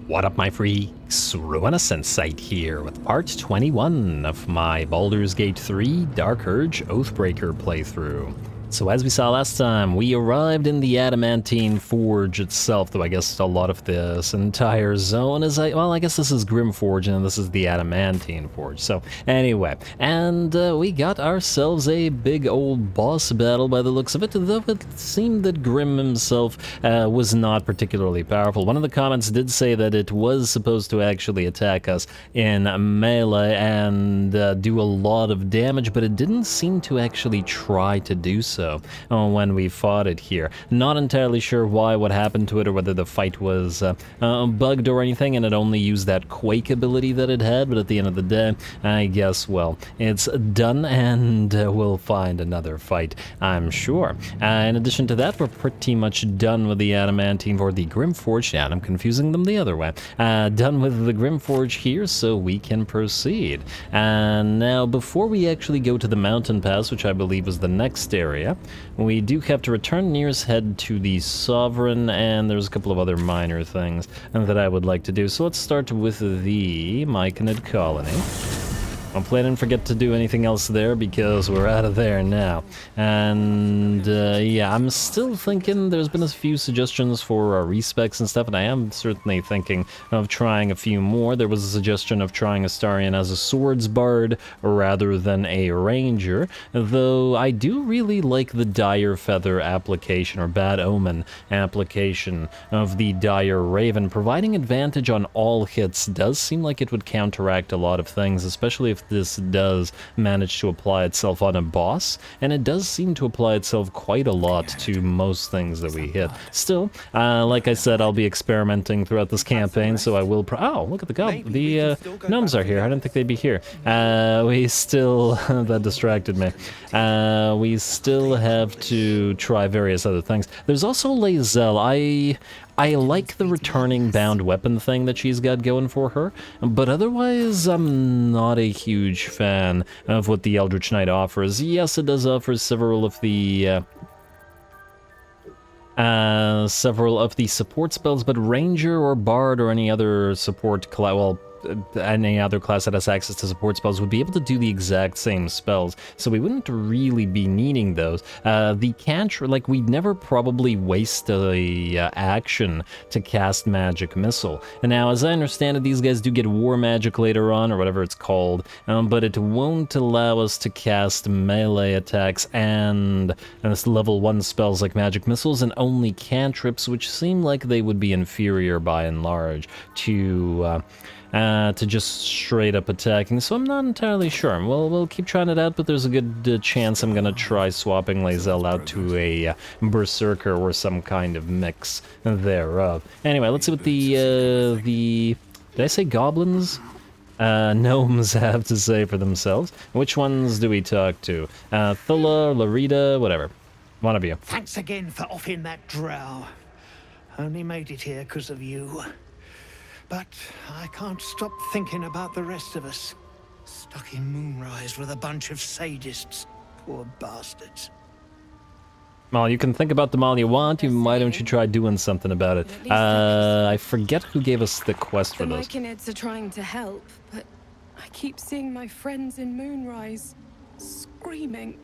What up, my freaks? RuinouSinsight here with part 21 of my Baldur's Gate 3 Dark Urge Oathbreaker playthrough. So as we saw last time, we arrived in the Adamantine Forge itself, though I guess a lot of this entire zone is, well, I guess this is Grimforge and this is the Adamantine Forge. So anyway, and we got ourselves a big old boss battle by the looks of it, though it seemed that Grim himself was not particularly powerful. One of the comments did say that it was supposed to actually attack us in melee and do a lot of damage, but it didn't seem to actually try to do so when we fought it here. Not entirely sure why, what happened to it, or whether the fight was bugged or anything, and it only used that Quake ability that it had, but at the end of the day, I guess, well, it's done, and we'll find another fight, I'm sure. In addition to that, we're pretty much done with the Adamantine, or the Grimforge, yeah, I'm confusing them the other way. Done with the Grimforge here, so we can proceed. And now, before we actually go to the mountain pass, which I believe is the next area, we do have to return Near's Head to the Sovereign, and there's a couple of other minor things that I would like to do. So let's start with the Myconid Colony. Hopefully I didn't forget to do anything else there, because we're out of there now. And yeah, I'm still thinking, there's been a few suggestions for respecs and stuff, and I am certainly thinking of trying a few more. There was a suggestion of trying Astarion as a swords bard rather than a ranger, though I do really like the Dire Feather application, or Bad Omen application of the Dire Raven. Providing advantage on all hits does seem like it would counteract a lot of things, especially if this does manage to apply itself on a boss, and it does seem to apply itself quite a lot to most things that we hit. Still, like I said, I'll be experimenting throughout this campaign, so I will oh, look at the gnomes are here. I didn't think they'd be here. We still that distracted me. We still have to try various other things. There's also Lae'zel. I like the returning bound weapon thing that she's got going for her, but otherwise I'm not a huge fan of what the Eldritch Knight offers. Yes, it does offer several of the support spells, but Ranger or Bard or any other support any other class that has access to support spells would be able to do the exact same spells, so we wouldn't really be needing those. The cantrip, like, we'd never probably waste a action to cast Magic Missile. And now, as I understand it, these guys do get War Magic later on, or whatever it's called, but it won't allow us to cast melee attacks and level 1 spells like Magic Missiles, and only cantrips, which seem like they would be inferior by and large to just straight up attacking, so I'm not entirely sure. We'll keep trying it out, but there's a good chance I'm gonna try swapping Lae'zel out to a Berserker or some kind of mix thereof. Anyway, let's see what the did I say goblins? Gnomes have to say for themselves. Which ones do we talk to? Thulla, Larita, whatever. One of you. Thanks again for offing that drow. Only made it here because of you. But I can't stop thinking about the rest of us. Stuck in Moonrise with a bunch of sadists. Poor bastards. Well, you can think about them all you want. Why don't you try doing something about it? I forget who gave us the quest for this. The Myconids are trying to help, but I keep seeing my friends in Moonrise screaming.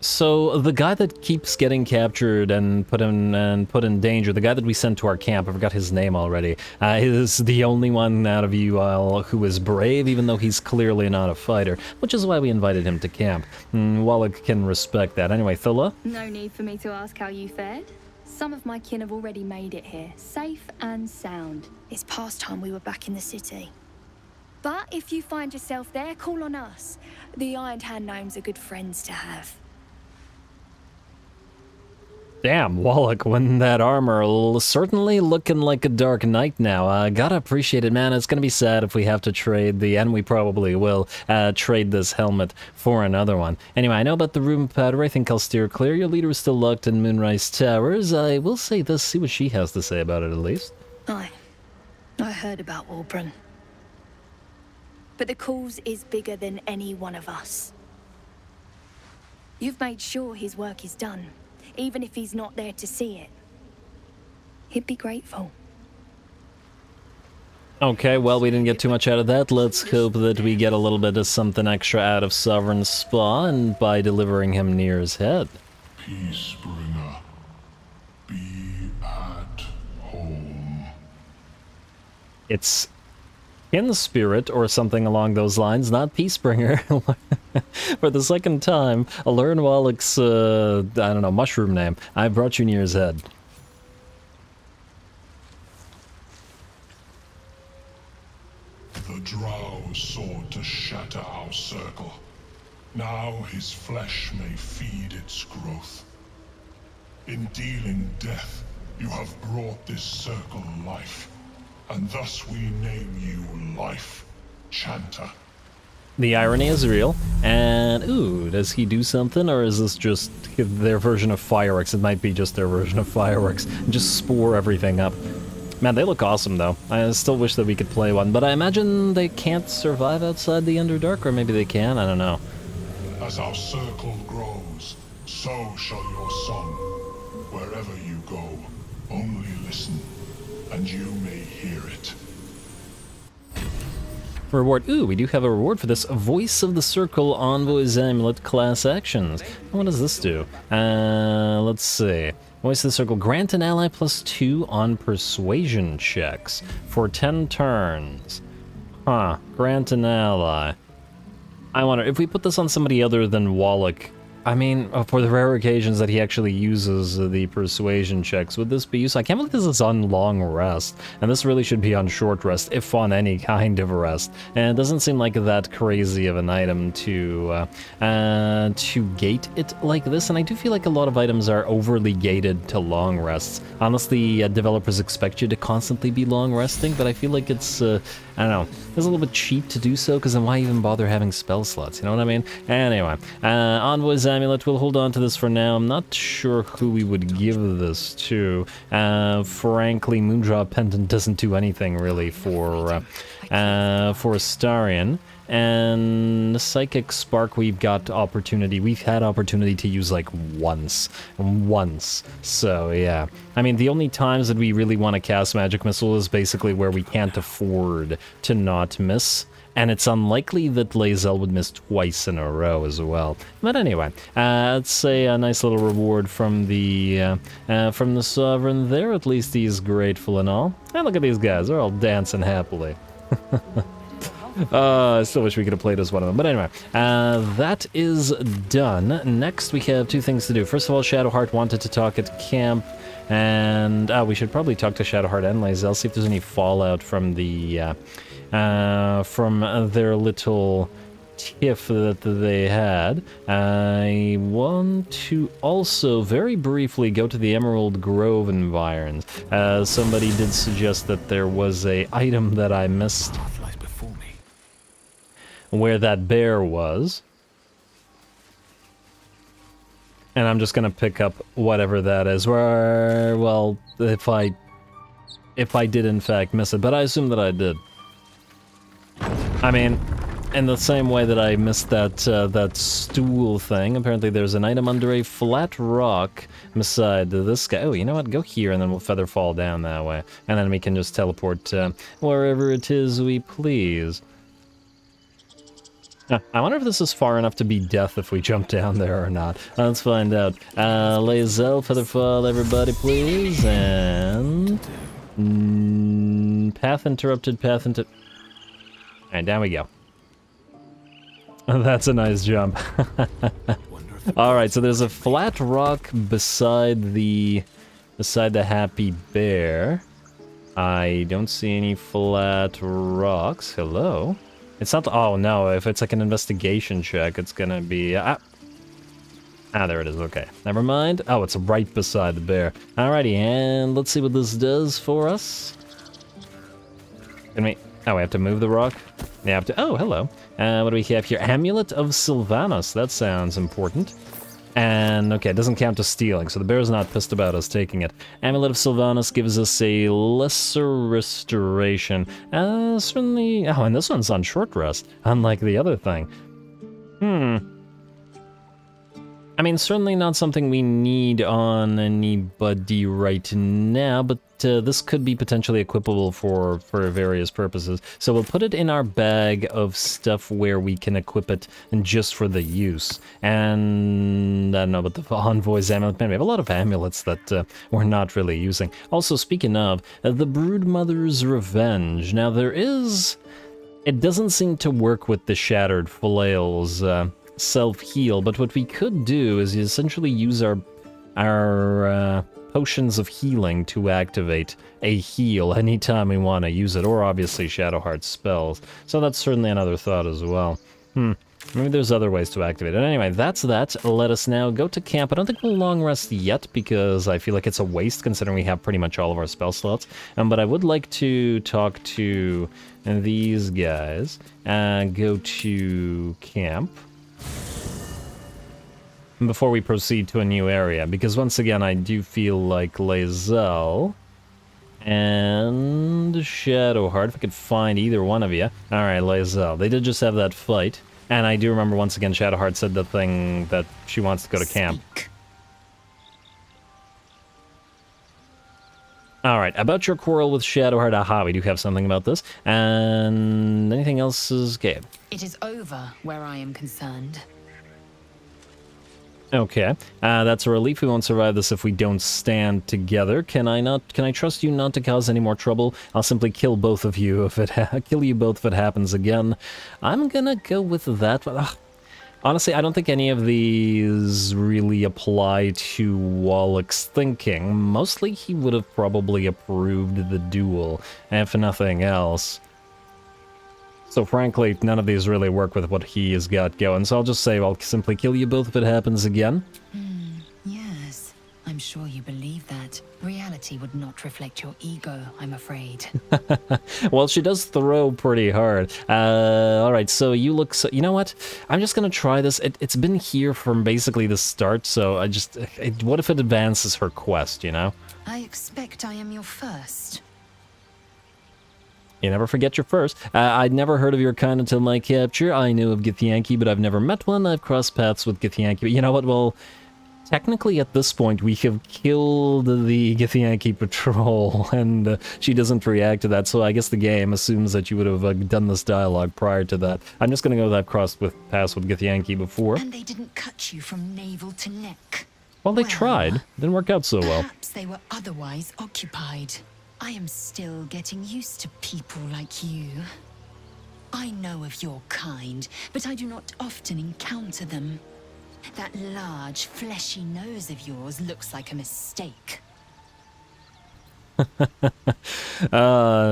So the guy that keeps getting captured and put in danger, the guy that we sent to our camp, I forgot his name already, is the only one out of you all who is brave, even though he's clearly not a fighter, which is why we invited him to camp. Wallach can respect that. Anyway, Thulla? No need for me to ask how you fared. Some of my kin have already made it here, safe and sound. It's past time we were back in the city. But if you find yourself there, call on us. The Iron Hand gnomes are good friends to have. Damn, Wallach, when that armor certainly looking like a Dark Knight now. Gotta appreciate it, man. It's gonna be sad if we have to trade and we probably will, trade this helmet for another one. Anyway, I know about the room powder. I think I'll steer clear. Your leader is still locked in Moonrise Towers. I will say this, see what she has to say about it, at least. I heard about Wulbren. But the cause is bigger than any one of us. You've made sure his work is done, even if he's not there to see it. He'd be grateful. Okay, well, we didn't get too much out of that. Let's hope that we get a little bit of something extra out of Sovereign's Spa, and by delivering him Nir's head. Peacebringer, be at home. It's in spirit or something along those lines, not Peacebringer. For the second time, I'll learn Wallach's, I don't know, mushroom name. I brought you Nir's head. The drow sought to shatter our circle. Now his flesh may feed its growth. In dealing death, you have brought this circle life, and thus we name you Life Chanter. The irony is real, and ooh, does he do something, or is this just their version of fireworks? It might be just their version of fireworks, and just spore everything up. Man, they look awesome, though. I still wish that we could play one, but I imagine they can't survive outside the Underdark, or maybe they can, I don't know. As our circle grows, so shall your song. Wherever you go, only listen, and you may hear it. Reward. Ooh, we do have a reward for this. Voice of the Circle Envoy's Amulet class actions. What does this do? Let's see. Voice of the Circle. Grant an ally +2 on persuasion checks for 10 turns. Huh. Grant an ally. I wonder, if we put this on somebody other than Wallach, I mean, for the rare occasions that he actually uses the persuasion checks, would this be useful? I can't believe this is on long rest, and this really should be on short rest, if on any kind of rest. And it doesn't seem like that crazy of an item to gate it like this, and I do feel like a lot of items are overly gated to long rests. Unless the developers expect you to constantly be long resting, but I feel like it's, I don't know, it's a little bit cheap to do so, because then why even bother having spell slots, you know what I mean? Anyway, Envoy's Amulet, we'll hold on to this for now. I'm not sure who we would give this to. Frankly, Moondrop Pendant doesn't do anything really for Astarion. And Psychic Spark, we've had opportunity to use like once. So yeah, I mean, the only times that we really want to cast Magic Missile is basically where we can't afford to not miss, and it's unlikely that Lae'zel would miss twice in a row as well. But anyway, let's say a nice little reward from the Sovereign there. At least he's grateful and all. And look at these guys, they're all dancing happily. I still wish we could have played as one of them. But anyway, that is done. Next, we have two things to do. First of all, Shadowheart wanted to talk at camp, and we should probably talk to Shadowheart and Lae'zel, see if there's any fallout from the from their little tiff that they had. I want to also very briefly go to the Emerald Grove environs. Somebody did suggest that there was a item that I missed where that bear was. And I'm just gonna pick up whatever that is. Where, well, if I did in fact miss it, but I assume that I did. I mean, in the same way that I missed that that stool thing, apparently there's an item under a flat rock beside this guy. Oh, you know what? Go here, and then we'll feather fall down that way, and then we can just teleport wherever it is we please. I wonder if this is far enough to be death if we jump down there or not. Let's find out. Lae'zel, featherfall, everybody, please, and path interrupted. Alright, down we go. That's a nice jump. Alright, so there's a flat rock beside the happy bear. I don't see any flat rocks. Hello? It's not, oh no, if it's like an investigation check, it's gonna be, there it is, okay. Never mind. Oh, it's right beside the bear. Alrighty, and let's see what this does for us. Can we, oh, we have to move the rock? We have to, oh, hello. What do we have here? Amulet of Sylvanas, that sounds important. And, okay, it doesn't count as stealing, so the bear's not pissed about us taking it. Amulet of Sylvanas gives us a lesser restoration. Certainly, oh, and this one's on short rest, unlike the other thing. I mean, certainly not something we need on anybody right now, but this could be potentially equipable for various purposes. So we'll put it in our bag of stuff where we can equip it and just for the use. And I don't know about the Envoy's amulet. Man, we have a lot of amulets that we're not really using. Also, speaking of, the Broodmother's Revenge. Now, there is... It doesn't seem to work with the Shattered Flail's self-heal, but what we could do is essentially use our potions of healing to activate a heal anytime we want to use it, or obviously Shadowheart spells. So that's certainly another thought as well. Maybe there's other ways to activate it. Anyway, that's that. Let us now go to camp. I don't think we'll long rest yet, because I feel like it's a waste considering we have pretty much all of our spell slots. But I would like to talk to these guys and go to camp before we proceed to a new area, because once again I do feel like Lae'zel and Shadowheart, if I could find either one of you. Alright, Lae'zel, they did just have that fight, and I do remember once again Shadowheart said the thing that she wants to go to camp. Alright, about your quarrel with Shadowheart, aha, we do have something about this, and anything else is okay. It is over where I am concerned. Okay, that's a relief. We won't survive this if we don't stand together. Can I trust you not to cause any more trouble? I'll simply kill both of you if kill you both if it happens again. I'm gonna go with that. Honestly, I don't think any of these really apply to Wallach's thinking. Mostly he would have probably approved the duel, if nothing else. So frankly, none of these really work with what he has got going, so I'll just say I'll simply kill you both if it happens again. Yes, I'm sure you believe that. Reality would not reflect your ego, I'm afraid. Well, she does throw pretty hard. Alright, so you look so... You know what? I'm just gonna try this. It's been here from basically the start, so I just... what if it advances her quest, you know? I expect I am your first. You never forget your first. I'd never heard of your kind until my capture. I knew of Githyanki, but I've never met one. I've crossed paths with Githyanki. But you know what? Well, technically at this point, we have killed the Githyanki patrol, and she doesn't react to that, so I guess the game assumes that you would have done this dialogue prior to that. I'm just gonna go with I've crossed paths with Githyanki before. And they didn't cut you from navel to neck. Well, they tried. Didn't work out so well. Perhaps they were otherwise occupied. I am still getting used to people like you. I know of your kind, but I do not often encounter them. That large, fleshy nose of yours looks like a mistake.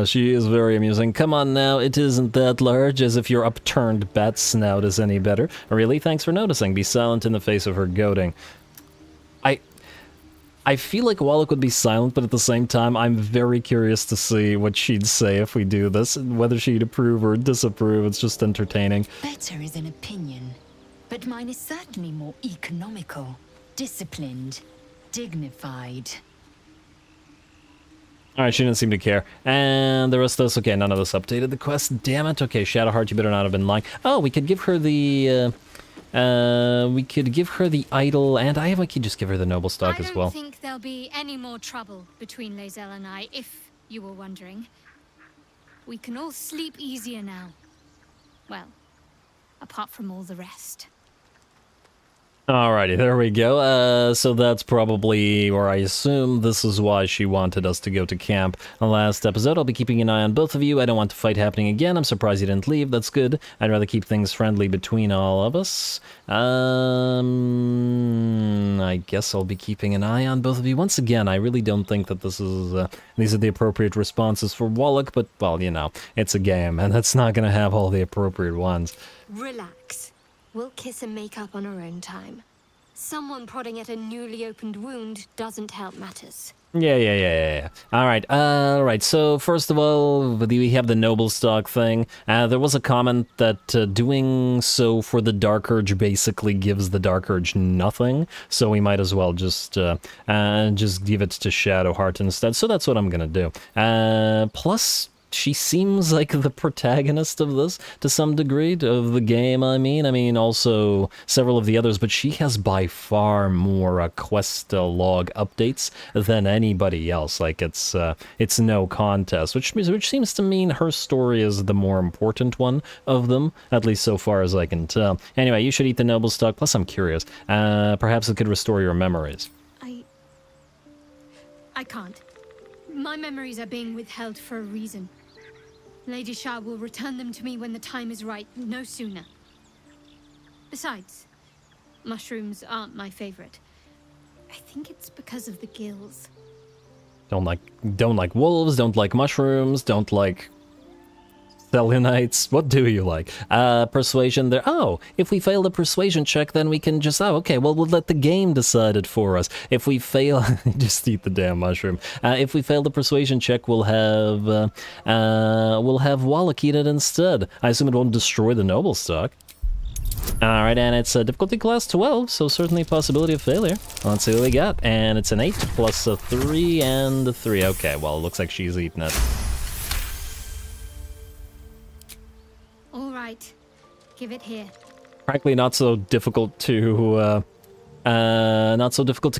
She is very amusing. Come on now, it isn't that large, as if your upturned bat snout is any better. Really? Thanks for noticing. Be silent in the face of her goading. I feel like Wallach would be silent, but at the same time, I'm very curious to see what she'd say if we do this, whether she'd approve or disapprove. It's just entertaining. Better is an opinion, but mine is certainly more economical, disciplined, dignified. Alright, she didn't seem to care. And the rest of us, okay, none of us updated the quest. Damn it. Okay, Shadowheart, you better not have been lying. Oh, we could give her the, idol, and we could just give her the noble stock as well. I don't think there'll be any more trouble between Lae'zel and I, if you were wondering. We can all sleep easier now. Well, apart from all the rest. Alrighty, there we go. So that's probably, or I assume this is why she wanted us to go to camp. The last episode, I'll be keeping an eye on both of you. I don't want the fight happening again. I'm surprised you didn't leave. That's good. I'd rather keep things friendly between all of us. I guess I'll be keeping an eye on both of you. Once again, I really don't think that this is, these are the appropriate responses for Wallach, but, well, you know, it's a game, and that's not going to have all the appropriate ones. Relax. We'll kiss and make up on our own time. Someone prodding at a newly opened wound doesn't help matters. Yeah. Alright, so first of all, we have the noble stock thing. There was a comment that doing so for the Dark Urge basically gives the Dark Urge nothing, so we might as well just give it to Shadowheart instead, so that's what I'm gonna do. Plus, she seems like the protagonist of this to some degree, of the game, I mean also several of the others, but she has by far more quest log updates than anybody else. Like, it's no contest, which seems to mean her story is the more important one of them, at least so far as I can tell. Anyway, you should eat the noble stock, plus I'm curious. Perhaps it could restore your memories. I can't. My memories are being withheld for a reason. Lady Shah will return them to me when the time is right, no sooner. Besides, mushrooms aren't my favorite. I think it's because of the gills. Don't like wolves, don't like mushrooms, don't like Selenites. What do you like? Persuasion there. Oh, if we fail the persuasion check, then we can just... Oh, okay, well, we'll let the game decide it for us. If we fail... just eat the damn mushroom. If we fail the persuasion check, we'll have Wallach eat it instead. I assume it won't destroy the noble stock. Alright, and it's a difficulty class 12, so certainly a possibility of failure. Let's see what we got. And it's an 8 plus a 3 and a 3. Okay, well, it looks like she's eating it. Alright, give it here. Frankly, not so difficult to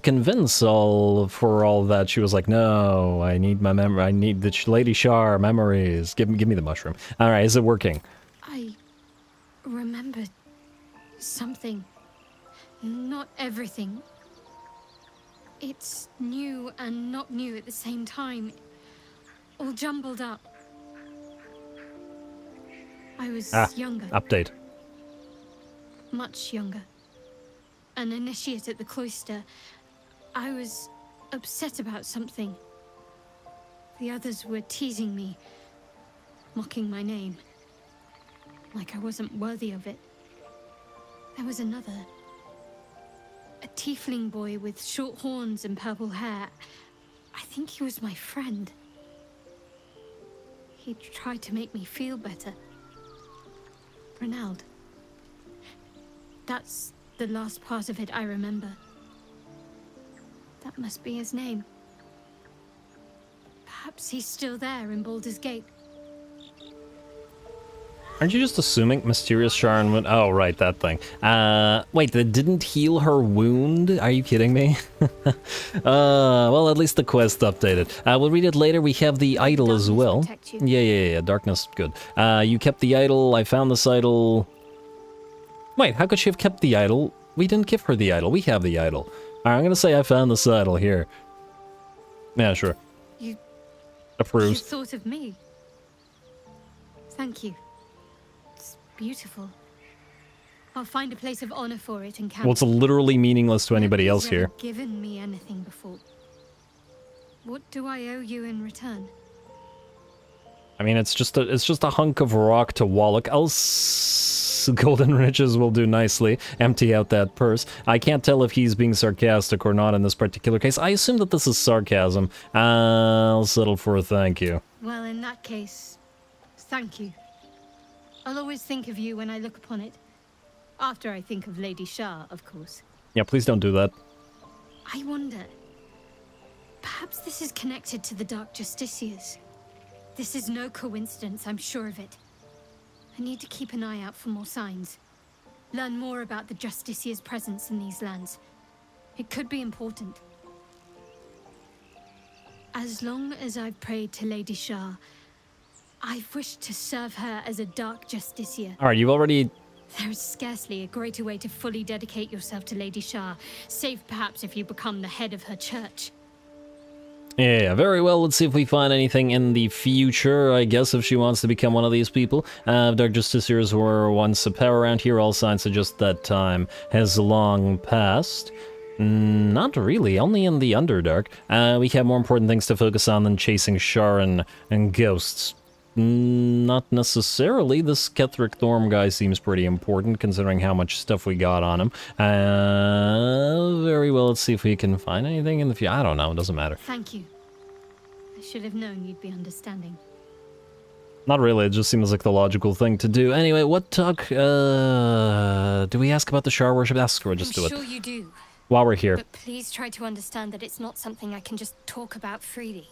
convince for all that. She was like, no, I need my memory, I need the Lady Shar memories. Give me the mushroom. Alright, is it working? I remember something. Not everything. It's new and not new at the same time. All jumbled up. I was younger. Update. Much younger. An initiate at the cloister. I was upset about something. The others were teasing me, mocking my name. Like I wasn't worthy of it. There was another. A tiefling boy with short horns and purple hair. I think he was my friend. He tried to make me feel better. Ronald. That's the last part of it I remember. That must be his name. Perhaps he's still there in Baldur's Gate. Aren't you just assuming Mysterious Sharon would... Oh, right, that thing. Wait, that didn't heal her wound? Are you kidding me? Well, at least the quest updated. We'll read it later. We have the idol as well. Yeah, darkness, good. You kept the idol. I found this idol. Wait, how could she have kept the idol? We didn't give her the idol. We have the idol. Alright, I'm gonna say I found this idol here. Yeah, sure. You approves. thought of me. Thank you. Beautiful. I'll find a place of honor for it and camp. Well, it's literally meaningless to anybody else here. Nobody's ever given me anything before. What do I owe you in return? I mean, it's just a hunk of rock to Wallach. Else golden riches will do nicely. Empty out that purse. I can't tell if he's being sarcastic or not in this particular case. I assume that this is sarcasm. I'll settle for a thank you. Well, in that case, thank you. I'll always think of you when I look upon it. After I think of Lady Shah, of course. Yeah, please don't do that. I wonder... Perhaps this is connected to the Dark Justiciars. This is no coincidence, I'm sure of it. I need to keep an eye out for more signs. Learn more about the Justiciars' presence in these lands. It could be important. As long as I've prayed to Lady Shah, I've wished to serve her as a Dark Justiciar. Alright, you've already... There is scarcely a greater way to fully dedicate yourself to Lady Shah, save perhaps if you become the head of her church. Yeah, very well. Let's see if we find anything in the future, I guess, if she wants to become one of these people. Dark Justiciars were once a pair around here. All signs suggest that time has long passed. Not really, only in the Underdark. We have more important things to focus on than chasing Sharon and ghosts. Not necessarily. This Ketheric Thorm guy seems pretty important, considering how much stuff we got on him. Very well, let's see if we can find anything in the future. I don't know, it doesn't matter. Thank you. I should have known you'd be understanding. Not really, it just seems like the logical thing to do. Anyway, what talk, do we ask about the Shar worship? Ask her, just do it. I'm sure you do. While we're here. But please try to understand that it's not something I can just talk about freely.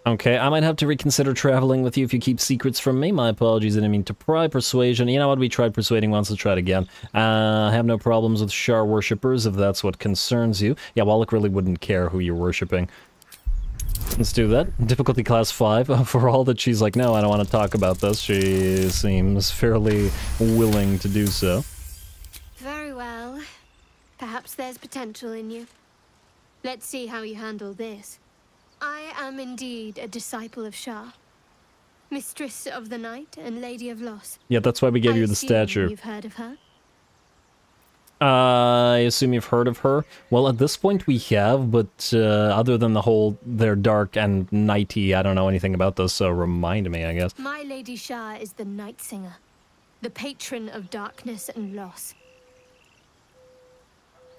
Okay, I might have to reconsider traveling with you if you keep secrets from me. My apologies, I didn't mean to pry persuasion. You know what, we tried persuading once, let's try it again. I have no problems with Shar worshippers, if that's what concerns you. Yeah, Wallach really wouldn't care who you're worshipping. Let's do that. Difficulty class 5. For all that she's like, no, I don't want to talk about this, she seems fairly willing to do so. Very well. Perhaps there's potential in you. Let's see how you handle this. I am indeed a disciple of Shar, mistress of the night and lady of loss. Yeah, that's why we gave you the statue. You've heard of her? I assume you've heard of her? Well, at this point we have, but other than the whole they're dark and nighty, I don't know anything about this, so remind me, I guess. My Lady Shar is the Night Singer, the patron of darkness and loss.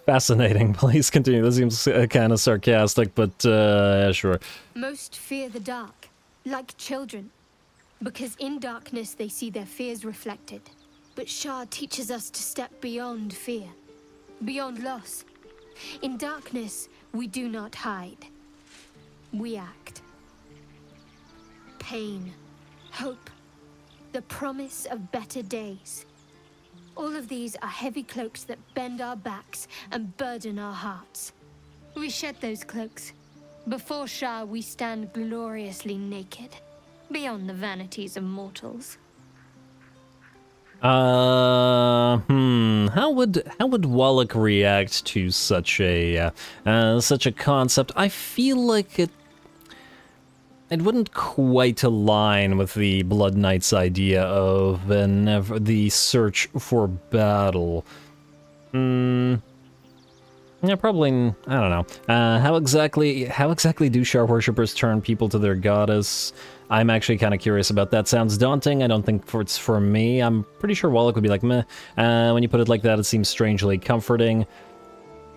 Fascinating. Please continue. This seems kind of sarcastic, but sure. Most fear the dark, like children, because in darkness they see their fears reflected. But Shar teaches us to step beyond fear, beyond loss. In darkness, we do not hide. We act. Pain, hope, the promise of better days. All of these are heavy cloaks that bend our backs and burden our hearts. We shed those cloaks. Before Shar, we stand gloriously naked, beyond the vanities of mortals. How would Wallach react to such a concept? I feel like it wouldn't quite align with the Blood Knight's idea of the search for battle. Yeah, probably, I don't know. How exactly do Shar worshippers turn people to their goddess? I'm actually kind of curious about that. Sounds daunting. I don't think it's for me. I'm pretty sure Wallach would be like, meh. When you put it like that, it seems strangely comforting.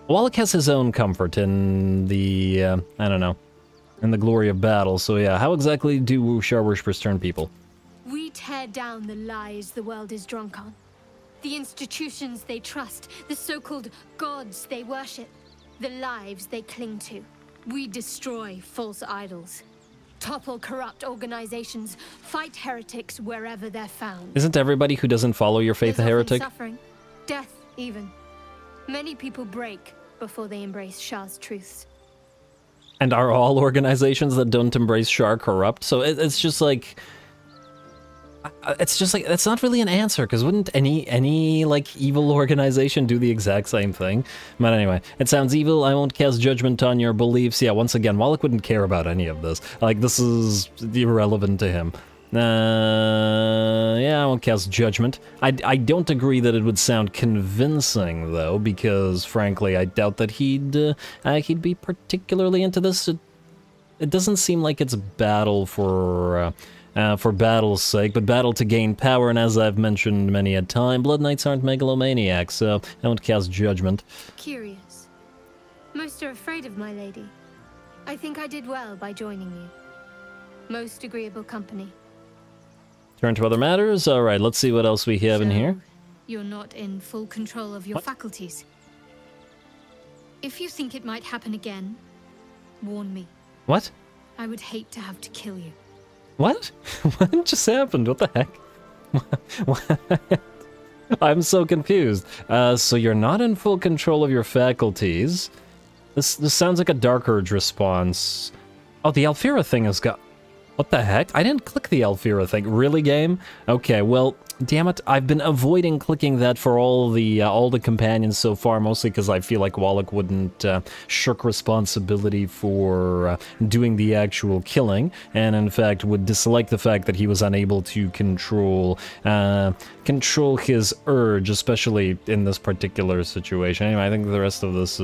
Wallach has his own comfort in the, I don't know, in the glory of battle. So yeah, how exactly do Shar worshippers turn people? We tear down the lies the world is drunk on. The institutions they trust, the so-called gods they worship, the lives they cling to. We destroy false idols, topple corrupt organizations, fight heretics wherever they're found. Isn't everybody who doesn't follow your faith a heretic? Suffering, death even. Many people break before they embrace Shar's truths. And are all organizations that don't embrace Shar corrupt? So it's just like... that's not really an answer, because wouldn't any like evil organization do the exact same thing? But anyway, it sounds evil. I won't cast judgment on your beliefs. Yeah, once again, Wallach wouldn't care about any of this. Like, this is irrelevant to him. Yeah, I won't cast judgment. I don't agree that it would sound convincing, though, because frankly, I doubt that he'd be particularly into this. It doesn't seem like it's battle for battle's sake, but battle to gain power, and as I've mentioned many a time, Blood Knights aren't megalomaniacs, so I won't cast judgment. Curious. Most are afraid of my lady. I think I did well by joining you. Most agreeable company. Turn to other matters? Alright, let's see what else we have in here. You're not in full control of your faculties. If you think it might happen again, warn me. What? I would hate to have to kill you. What? What just happened? What the heck? What? I'm so confused. So you're not in full control of your faculties. This sounds like a Dark Urge response. Oh, the Alfira thing has got... What the heck? I didn't click the Alfira thing. Really, game? Okay, well, damn it. I've been avoiding clicking that for all the companions so far, mostly because I feel like Wallach wouldn't shirk responsibility for doing the actual killing, and in fact would dislike the fact that he was unable to control his urge, especially in this particular situation. Anyway, I think the rest of this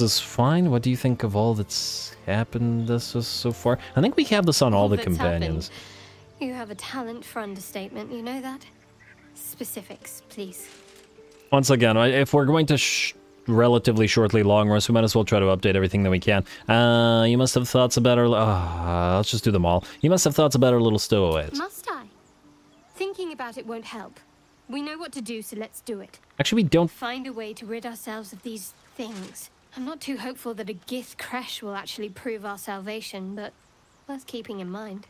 is fine. What do you think of all that's happened so far? I think we have this on all the companions. You have a talent for understatement, you know that? Specifics, please. Once again, if we're going to relatively shortly long rest, we might as well try to update everything that we can. You must have thoughts about our... let's just do them all. You must have thoughts about our little stowaways. Must I? Thinking about it won't help. We know what to do, so let's do it. Actually, we don't... Find a way to rid ourselves of these things. I'm not too hopeful that a Gith crash will actually prove our salvation, but worth keeping in mind.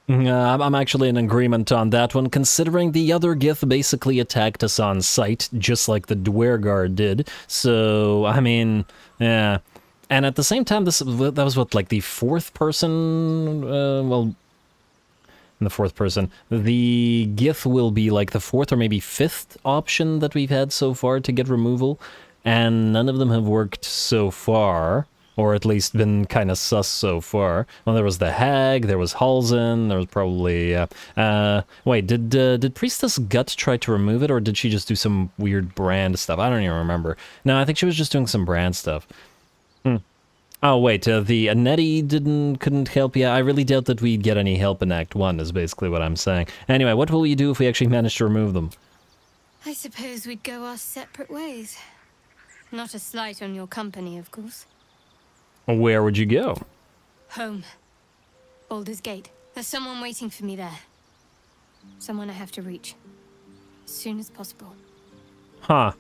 I'm actually in agreement on that one, considering the other Gith basically attacked us on sight, just like the Dwergard did. So, I mean, yeah. And at the same time, that was what, like the fourth person, well, the fourth person. The Gith will be like the fourth or maybe fifth option that we've had so far to get removal, and none of them have worked so far. Or at least been kind of sus so far. Well, there was the Hag, there was Halzen, there was probably... wait, did Priestess Gut try to remove it, or did she just do some weird brand stuff? I don't even remember. No, I think she was just doing some brand stuff. Oh, wait, the Nettie couldn't help you? I really doubt that we'd get any help in Act 1, is basically what I'm saying. Anyway, what will you do if we actually manage to remove them? I suppose we'd go our separate ways. Not a slight on your company, of course. Where would you go? Home. Baldur's Gate. There's someone waiting for me there. Someone I have to reach. As soon as possible. Huh.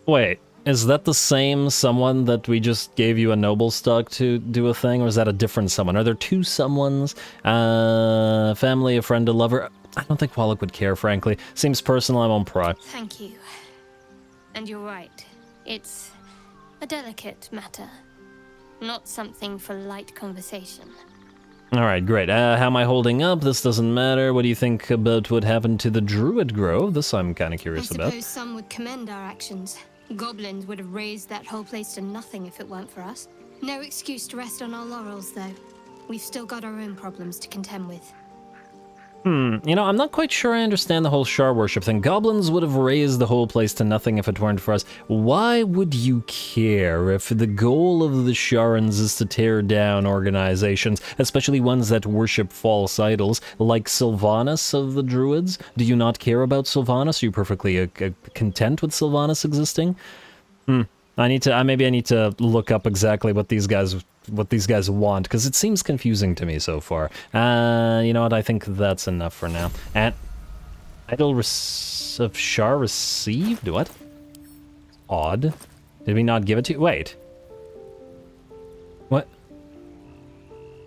Wait, is that the same someone that we just gave you a noble stock to do a thing, or is that a different someone? Are there two someones? Family, a friend, a lover? I don't think Wallach would care, frankly. Seems personal, I won't pry. Thank you. And you're right. It's a delicate matter. Not something for light conversation. Alright, great. How am I holding up? This doesn't matter. What do you think about what happened to the Druid Grove? This I'm kind of curious about. I suppose some would commend our actions. Goblins would have razed that whole place to nothing if it weren't for us. No excuse to rest on our laurels, though. We've still got our own problems to contend with. You know, I'm not quite sure I understand the whole Shar worship thing. Goblins would have razed the whole place to nothing if it weren't for us. Why would you care if the goal of the Sharans is to tear down organizations, especially ones that worship false idols, like Sylvanas of the Druids? Do you not care about Sylvanas? Are you perfectly content with Sylvanas existing? Maybe I need to look up exactly what these guys want, because it seems confusing to me so far. You know what, I think that's enough for now. And Idol of Shar received? What? Odd. Did we not give it to you? Wait. What?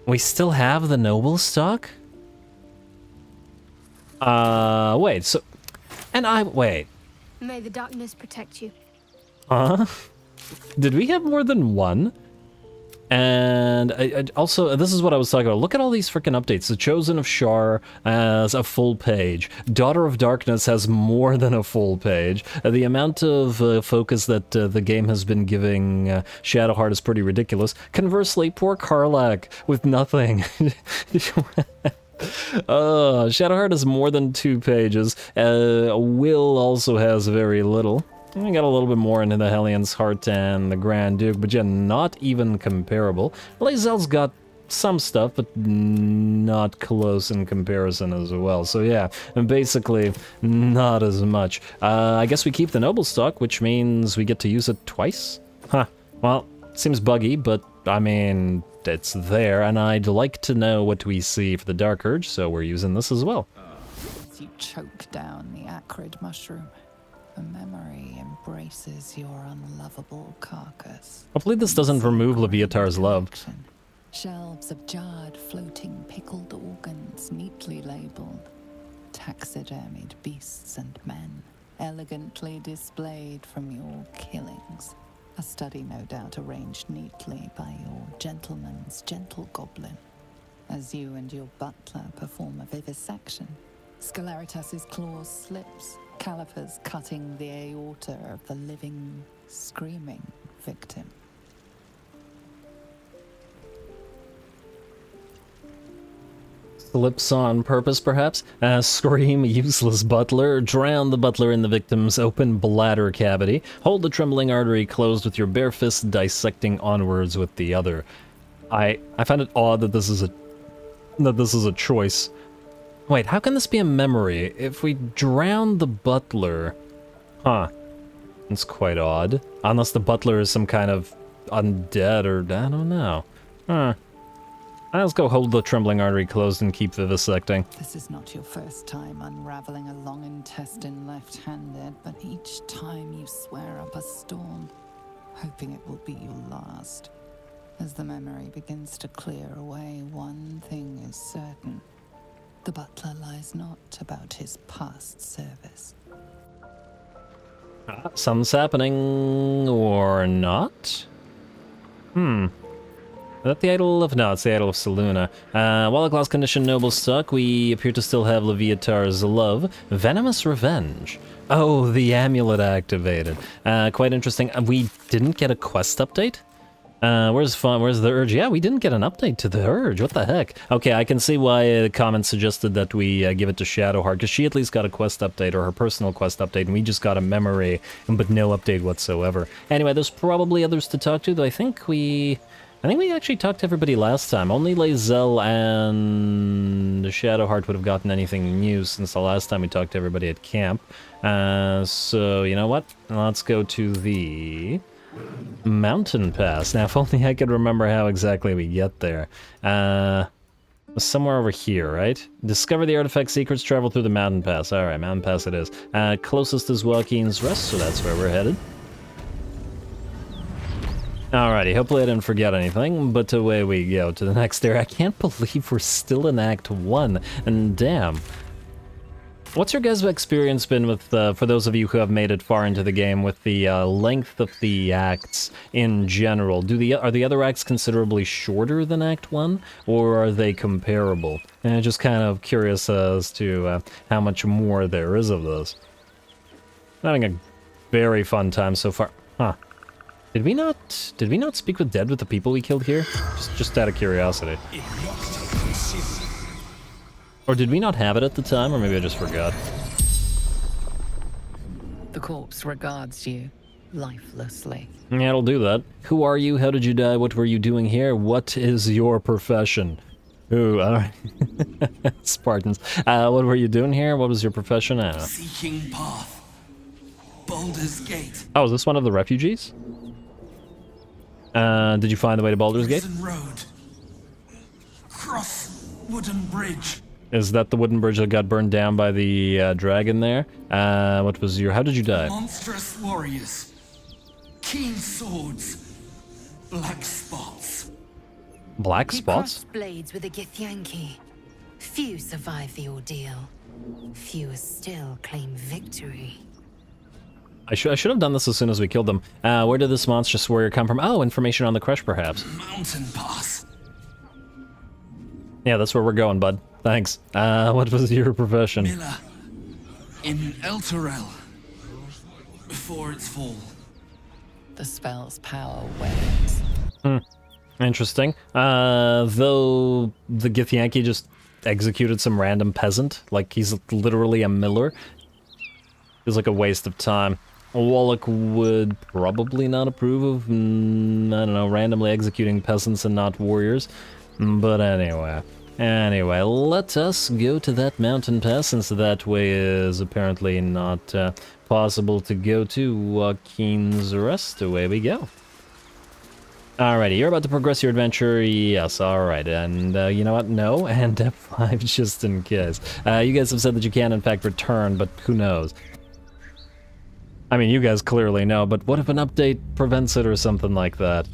We still have the noble stock? Wait, so... wait. May the darkness protect you. Did we have more than one? And also, this is what I was talking about. Look at all these freaking updates. The Chosen of Shar has a full page. Daughter of Darkness has more than a full page. The amount of focus that the game has been giving Shadowheart is pretty ridiculous. Conversely, poor Karlach with nothing. Shadowheart has more than 2 pages. Will also has very little. We got a little bit more into the Hellion's Heart and the Grand Duke, but yeah, not even comparable. Lae'zel's got some stuff, but not close in comparison as well. So yeah, and basically not as much. I guess we keep the noble stock, which means we get to use it twice? Huh. Well, seems buggy, but I mean, it's there, and I'd like to know what we see for the Dark Urge, so we're using this as well. As you choke down the acrid mushroom, a memory embraces your unlovable carcass. Hopefully this doesn't remove Leviatar's love. Shelves of jarred, floating, pickled organs neatly labeled. Taxidermied beasts and men, elegantly displayed from your killings. A study no doubt arranged neatly by your gentleman's gentle goblin. As you and your butler perform a vivisection, Scelaritas's claws slips, calipers cutting the aorta of the living, screaming victim. Slips on purpose, perhaps? Scream, useless butler. Drown the butler in the victim's open bladder cavity. Hold the trembling artery closed with your bare fist, dissecting onwards with the other. I find it odd that this is a choice. Wait, how can this be a memory? If we drown the butler... Huh. That's quite odd. Unless the butler is some kind of undead or... I don't know. Huh. Let's go hold the trembling artery closed and keep vivisecting. This is not your first time unraveling a long intestine left-handed, but each time you swear up a storm. hoping it will be your last. As the memory begins to clear away, one thing is certain. The butler lies not about his past service. Something's happening, or not? Is that the Idol of... No, it's the Idol of Selûne. While the class condition noble stuck, we appear to still have Leviatar's love. Venomous Revenge. Oh, the amulet activated. Quite interesting. We didn't get a quest update? Where's the Urge? Yeah, we didn't get an update to the Urge. What the heck? Okay, I can see why the comment suggested that we give it to Shadowheart, because she at least got a quest update, or her personal quest update, and we just got a memory, but no update whatsoever. Anyway, there's probably others to talk to, though I think we actually talked to everybody last time. Only Lae'zel and Shadowheart would have gotten anything new since the last time we talked to everybody at camp. So, you know what? Let's go to the Mountain Pass. Now, if only I could remember how exactly we get there. Somewhere over here, right? Discover the artifact secrets, travel through the Mountain Pass. Alright, Mountain Pass it is. Closest is Joaquin's Rest, so that's where we're headed. Alrighty, hopefully I didn't forget anything, but away we go to the next area. I can't believe we're still in Act 1, and damn. What's your guys' experience been with, for those of you who have made it far into the game, with the length of the acts in general? Are the other acts considerably shorter than Act 1, or are they comparable? And just kind of curious as to how much more there is of those. I'm having a very fun time so far. Huh. Did we not speak with the people we killed here? Just out of curiosity. Or did we not have it at the time, or maybe I just forgot? The corpse regards you lifelessly. Yeah, it'll do that. Who are you? How did you die? What were you doing here? What is your profession? Ooh, alright. Spartans. What were you doing here? What was your profession? I don't know. Seeking path. Baldur's Gate. Oh, is this one of the refugees? Did you find the way to Baldur's Gate? Road. Cross wooden bridge. Is that the wooden bridge that got burned down by the dragon there? What was your... How did you die? Monstrous warriors. Keen swords. Black spots. Black You spots? crossed blades with a Githyanki. Few survive the ordeal. Fewer still claim victory. I should have done this as soon as we killed them. Where did this monstrous warrior come from? Oh, information on the crush, perhaps. Mountain pass. Yeah, that's where we're going, bud. Thanks. What was your profession? Miller. In Elturel. Before its fall. The spell's power wanes. Interesting. Though the Githyanki just executed some random peasant, like he's literally a miller. Feels like a waste of time. Wallach would probably not approve of, I don't know, randomly executing peasants and not warriors. But anyway, let us go to that mountain pass, since that way is apparently not possible to go to Joaquin's Rest. Away we go. Alrighty, you're about to progress your adventure. Yes, alright. And you know what? No, and F5 just in case. You guys have said that you can in fact return, but who knows? I mean, you guys clearly know, but what if an update prevents it or something like that?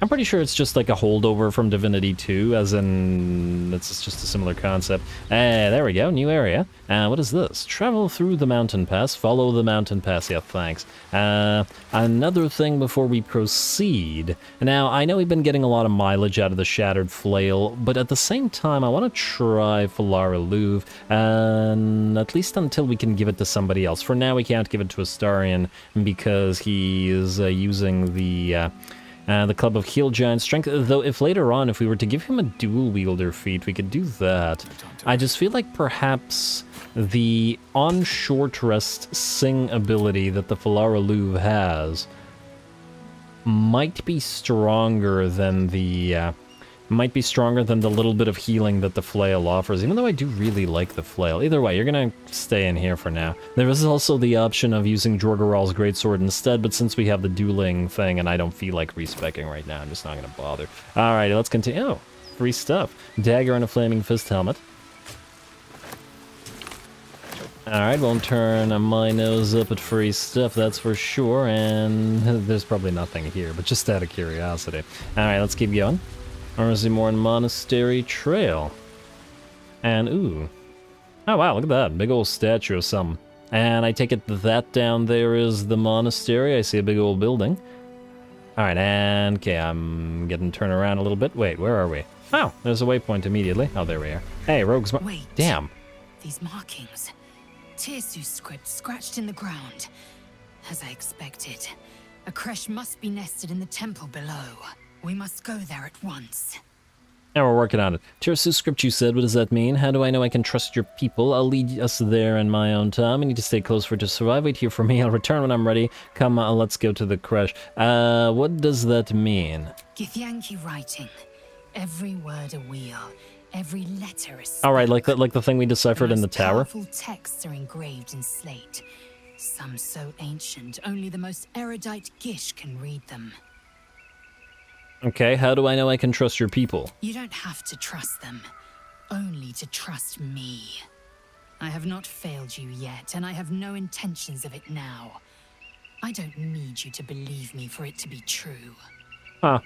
I'm pretty sure it's just like a holdover from Divinity 2, as in, it's just a similar concept. There we go, new area. What is this? Travel through the mountain pass, follow the mountain pass. Yeah, thanks. Another thing before we proceed. Now, I know we've been getting a lot of mileage out of the Shattered Flail, but at the same time, I want to try Falara Louv, at least until we can give it to somebody else. For now, we can't give it to Astarion, because he is using the Club of Heal Giant Strength, though if later on, if we were to give him a dual wielder feat, we could do that. I just feel like perhaps the on short rest sing ability that the Falara Louv has might be stronger than the little bit of healing that the flail offers, even though I do really like the flail. Either way, you're gonna stay in here for now. There is also the option of using Jorgaral's greatsword instead, but since we have the dueling thing and I don't feel like respecking right now, I'm just not gonna bother. Alrighty, let's continue. Oh, free stuff. Dagger and a flaming fist helmet. Alright, won't turn my nose up at free stuff, that's for sure, and there's probably nothing here, but just out of curiosity. Alright, let's keep going. Arzimorn Monastery Trail. And, ooh. Oh wow, look at that, big old statue of something. And I take it that down there is the monastery, I see a big old building. Alright, and, okay, I'm getting turned around a little bit. Wait, where are we? Oh, there's a waypoint immediately. Oh, there we are. Hey, rogues. Wait. Damn. These markings. Tirsu's script scratched in the ground. As I expected. A creche must be nested in the temple below. We must go there at once. Now we're working on it. Tirsu's script, you said. What does that mean? How do I know I can trust your people? I'll lead us there in my own time. I need to stay close for it to survive. Wait here for me. I'll return when I'm ready. Come on, let's go to the creche. What does that mean? Githyanki writing. Every word a wheel. Every letter is All right, like the thing we deciphered in the tower. Powerful texts are engraved in slate. Some so ancient, only the most erudite Gish can read them. Okay, how do I know I can trust your people? You don't have to trust them, only to trust me. I have not failed you yet, and I have no intentions of it now. I don't need you to believe me for it to be true. Huh.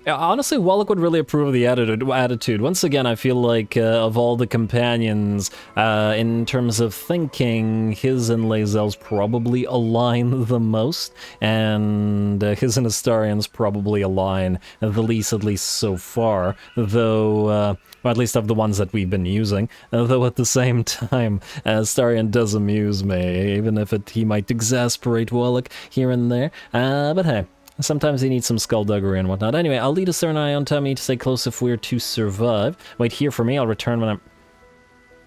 Yeah, honestly, Wallach would really approve of the attitude. Once again, I feel like of all the companions, in terms of thinking, his and Lae'zel's probably align the most, and his and Astarian's probably align the least, at least so far, though, or at least of the ones that we've been using, though at the same time, Astarian does amuse me, even if he might exasperate Wallach here and there, but hey. Sometimes he needs some skullduggery and whatnot. Anyway, I'll lead us there in my own time. I need to stay close if we're to survive. Wait here for me. I'll return when I'm...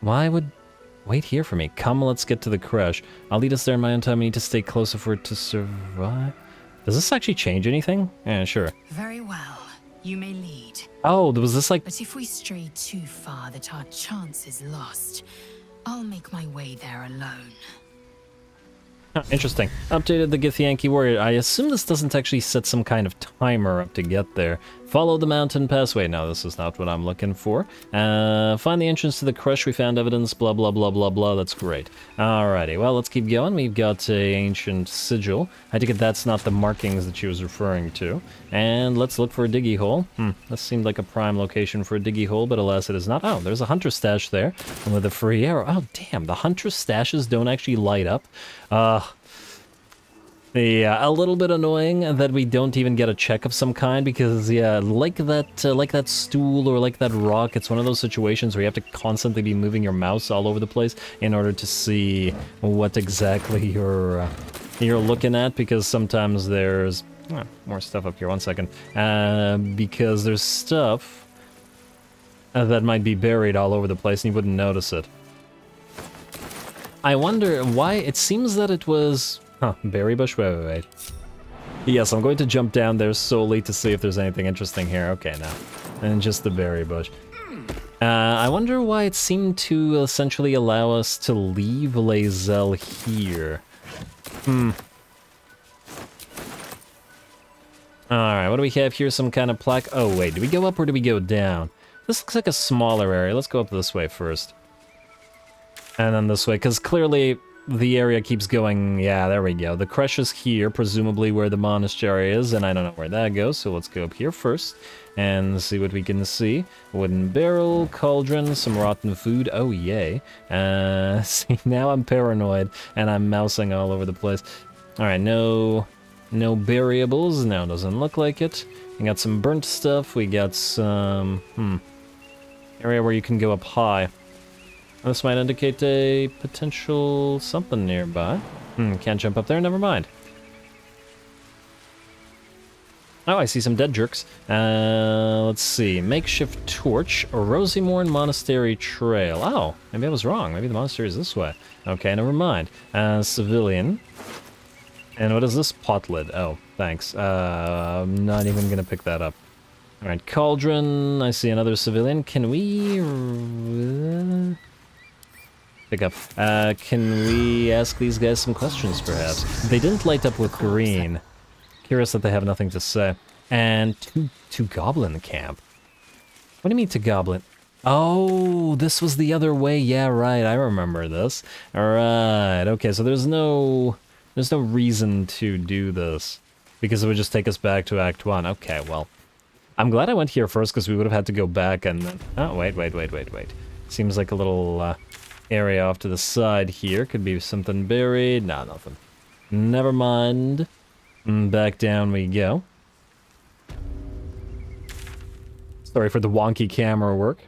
Why would... Wait here for me. Come, let's get to the creche. I'll lead us there in my own time. I need to stay close if we're to survive. Does this actually change anything? Yeah, sure. Very well. You may lead. Oh, was this like... But if we stray too far that our chance is lost, I'll make my way there alone. Oh, interesting. Updated the Githyanki warrior. I assume this doesn't actually set some kind of timer up to get there. Follow the mountain pass. Wait, no, this is not what I'm looking for. Find the entrance to the crush. We found evidence. Blah, blah, blah, blah, blah. That's great. Alrighty, well, let's keep going. We've got a ancient sigil. I take it that's not the markings that she was referring to. And let's look for a diggy hole. This seemed like a prime location for a diggy hole, but alas, it is not. Oh, there's a hunter stash there with a free arrow. Oh, damn, the hunter stashes don't actually light up. Yeah, a little bit annoying that we don't even get a check of some kind because, yeah, like that stool or like that rock, it's one of those situations where you have to constantly be moving your mouse all over the place in order to see what exactly you're looking at, because sometimes there's more stuff up here. 1 second, because there's stuff that might be buried all over the place and you wouldn't notice it. I wonder why. It seems that it was... Huh, berry bush? Wait. Yes, I'm going to jump down there solely to see if there's anything interesting here. Okay, no. And just the berry bush. I wonder why it seemed to essentially allow us to leave Lae'zel here. Alright, what do we have here? Some kind of plaque? Oh, wait, do we go up or do we go down? This looks like a smaller area. Let's go up this way first. And then this way, because clearly... the area keeps going, yeah, there we go. The creche is here, presumably where the monastery is, and I don't know where that goes, so let's go up here first and see what we can see. Wooden barrel, cauldron, some rotten food, oh yay. See, now I'm paranoid, and I'm mousing all over the place. Alright, no variables, no, doesn't look like it. We got some burnt stuff, we got some, area where you can go up high. This might indicate a potential something nearby. Can't jump up there, never mind. Oh, I see some dead jerks. Let's see. Makeshift torch, Rosimorn Monastery Trail. Oh, maybe I was wrong. Maybe the monastery is this way. Okay, never mind. Civilian. And what is this? Pot lid. Oh, thanks. I'm not even gonna pick that up. Alright, cauldron. I see another civilian. Can we... pick up. Can we ask these guys some questions, perhaps? They didn't light up with green. Curious that they have nothing to say. And to goblin camp. What do you mean to goblin? Oh, this was the other way. Yeah, right. I remember this. All right. Okay, so there's no reason to do this because it would just take us back to Act 1. Okay, well, I'm glad I went here first because we would have had to go back and then... Oh, wait. Seems like a little area off to the side here. Could be something buried. Nah, nothing. Never mind. Back down we go. Sorry for the wonky camera work.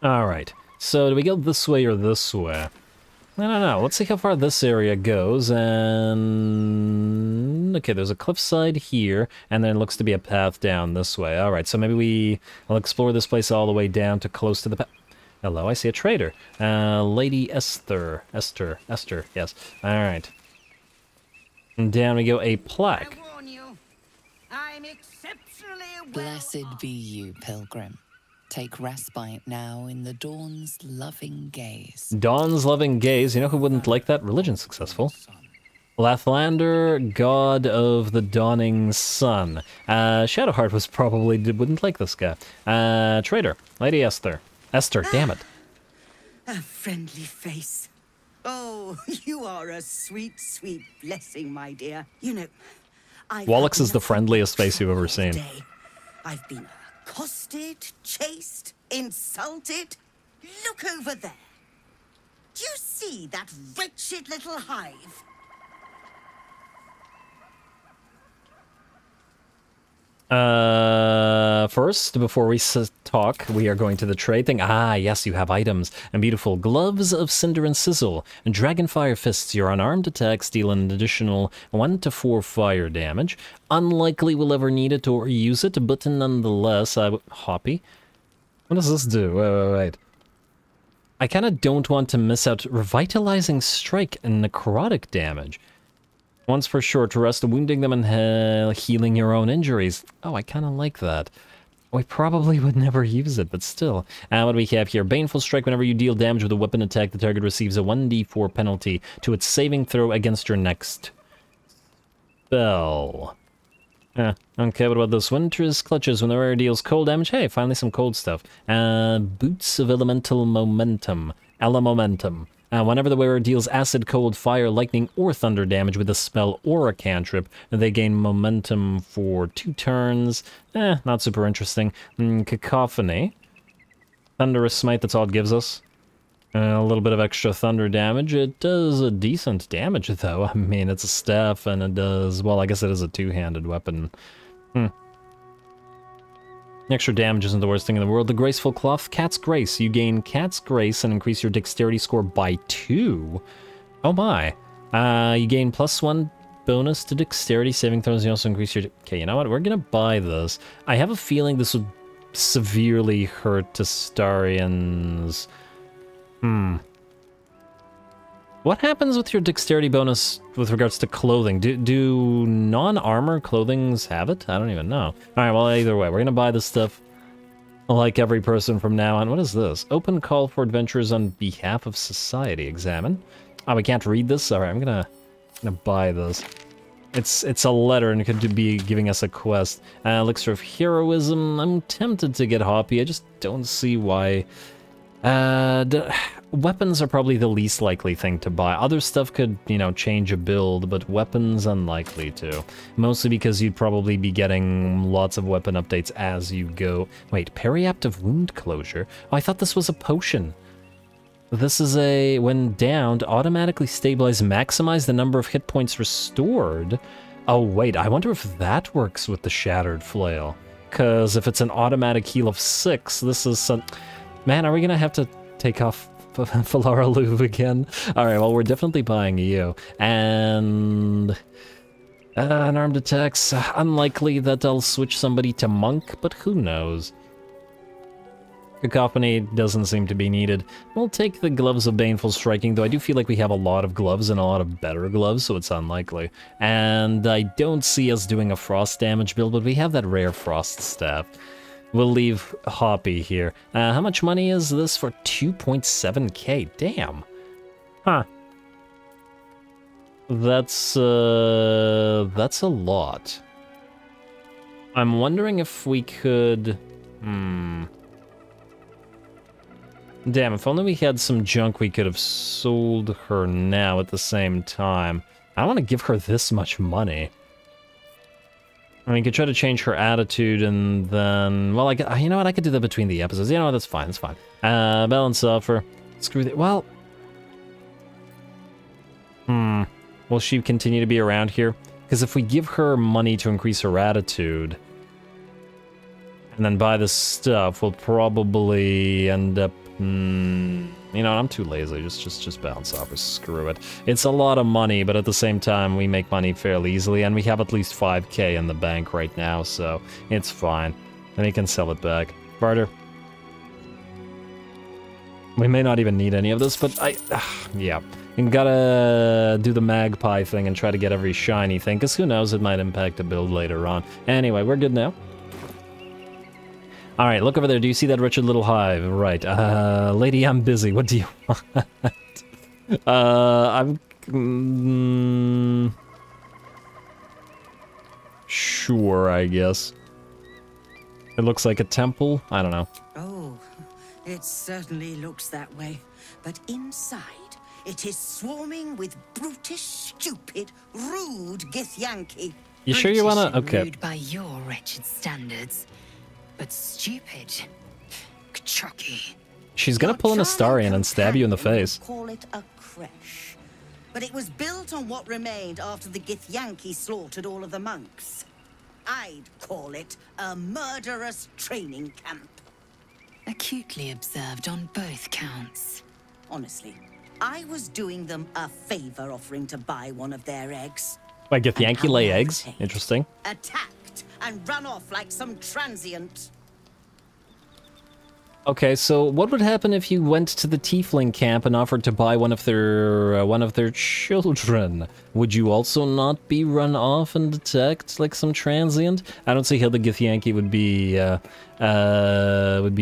Alright, so do we go this way or this way? I don't know. Let's see how far this area goes, and... Okay, there's a cliffside here, and then it looks to be a path down this way. Alright, so maybe I'll explore this place all the way down to close to the path. Hello, I see a trader. Lady Esther, yes. Alright. And down we go, a plaque. I warn you, I'm exceptionally well. Blessed be you, pilgrim. Take respite now in the dawn's loving gaze. Dawn's loving gaze? You know who wouldn't like that? Religion successful. Lathlander, god of the dawning sun. Shadowheart wouldn't like this guy. Trader, Lady Esther. Esther, damn it. A friendly face. Oh, you are a sweet, sweet blessing, my dear. You know, Wallach's is the friendliest face you've ever seen. Day. I've been accosted, chased, insulted. Look over there. Do you see that wretched little hive? First, before we talk, we are going to the trade thing. Ah, yes, you have items. And beautiful gloves of cinder and sizzle. And dragonfire fists. Your unarmed attacks deal an additional 1 to 4 fire damage. Unlikely we'll ever need it or use it, but nonetheless, Hoppy? What does this do? Wait. I kind of don't want to miss out revitalizing strike and necrotic damage. Once for short rest, wounding them and healing your own injuries. Oh, I kind of like that. We probably would never use it, but still. What do we have here? Baneful Strike. Whenever you deal damage with a weapon attack, the target receives a 1d4 penalty to its saving throw against your next spell. Okay, what about this? Winter's Clutches. When the wearer deals cold damage. Hey, finally some cold stuff. Boots of Elemental Momentum. Elementum. Whenever the wearer deals acid, cold, fire, lightning, or thunder damage with a spell or a cantrip, they gain momentum for 2 turns. Not super interesting. Cacophony. Thunderous Smite, that's all it gives us. A little bit of extra thunder damage. It does a decent damage, though. I mean, it's a staff, and it does... Well, I guess it is a two-handed weapon. Extra damage isn't the worst thing in the world. The Graceful Cloth, Cat's Grace. You gain Cat's Grace and increase your dexterity score by 2. Oh my. You gain +1 bonus to dexterity saving throws. You also increase your... Okay, you know what? We're gonna buy this. I have a feeling this would severely hurt Tastarians. What happens with your dexterity bonus with regards to clothing? Do non-armor clothings have it? I don't even know. Alright, well, either way, we're gonna buy this stuff like every person from now on. What is this? Open call for adventures on behalf of society. Examine. Oh, we can't read this? Alright, I'm gonna buy this. It's a letter and it could be giving us a quest. Elixir of Heroism. I'm tempted to get Hoppy. I just don't see why... weapons are probably the least likely thing to buy. Other stuff could, you know, change a build, but weapons unlikely to. Mostly because you'd probably be getting lots of weapon updates as you go. Wait, Periaptive Wound Closure? Oh, I thought this was a potion. This is a, when downed, automatically stabilize, maximize the number of hit points restored. Oh wait, I wonder if that works with the Shattered Flail. Because if it's an automatic heal of 6, this is some... Man, are we gonna have to take off Falara Louvre again? Alright, well, we're definitely buying you. And... unarmed attacks. Unlikely that I'll switch somebody to Monk, but who knows? Cacophony doesn't seem to be needed. We'll take the Gloves of Baneful Striking, though I do feel like we have a lot of gloves and a lot of better gloves, so it's unlikely. And I don't see us doing a frost damage build, but we have that rare frost staff. We'll leave Hoppy here. How much money is this for 2.7k? Damn. Huh. That's a lot. I'm wondering if we could... Damn, if only we had some junk we could have sold her now at the same time. I don't want to give her this much money. I mean, you could try to change her attitude and then... Well, you know what? I could do that between the episodes. You know what? That's fine. That's fine. Balance offer. Screw the... Well... Will she continue to be around here? Because if we give her money to increase her attitude... and then buy this stuff, we'll probably end up... you know, I'm too lazy. Just bounce off or screw it. It's a lot of money, but at the same time, we make money fairly easily, and we have at least 5k in the bank right now, so it's fine. And we can sell it back. Barter. We may not even need any of this, but yeah. You gotta do the magpie thing and try to get every shiny thing, because who knows, it might impact the build later on. Anyway, we're good now. Alright, look over there. Do you see that wretched little hive? Right. Lady, I'm busy. What do you want? Sure, I guess. It looks like a temple. I don't know. Oh, it certainly looks that way. But inside, it is swarming with brutish, stupid, rude Githyanki. You sure you wanna? Okay. Rude by your wretched standards. But stupid. Kachaki. She's gonna pull an Astarian and stab you in the face. Call it a creche, but it was built on what remained after the Githyanki slaughtered all of the monks. I'd call it a murderous training camp. Acutely observed on both counts. Honestly, I was doing them a favor offering to buy one of their eggs. Why, Githyanki lay eggs? Interesting. Attacked and run off like some transient. Okay, so what would happen if you went to the Tiefling camp and offered to buy one of their children? Would you also not be run off and attacked like some transient? I don't see how the Githyanki would be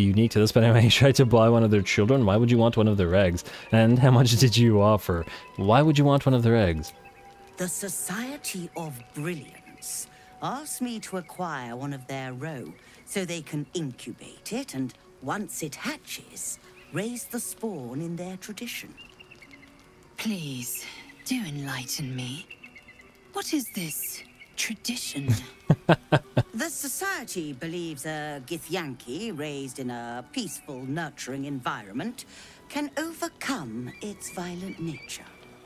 unique to this, but anyway, you tried to buy one of their children. Why would you want one of their eggs? And how much did you offer? Why would you want one of their eggs? The Society of Brilliance asked me to acquire one of their roe so they can incubate it and, once it hatches, raise the spawn in their tradition. Please, do enlighten me. What is this tradition? The Society believes a Githyanki raised in a peaceful, nurturing environment can overcome its violent nature.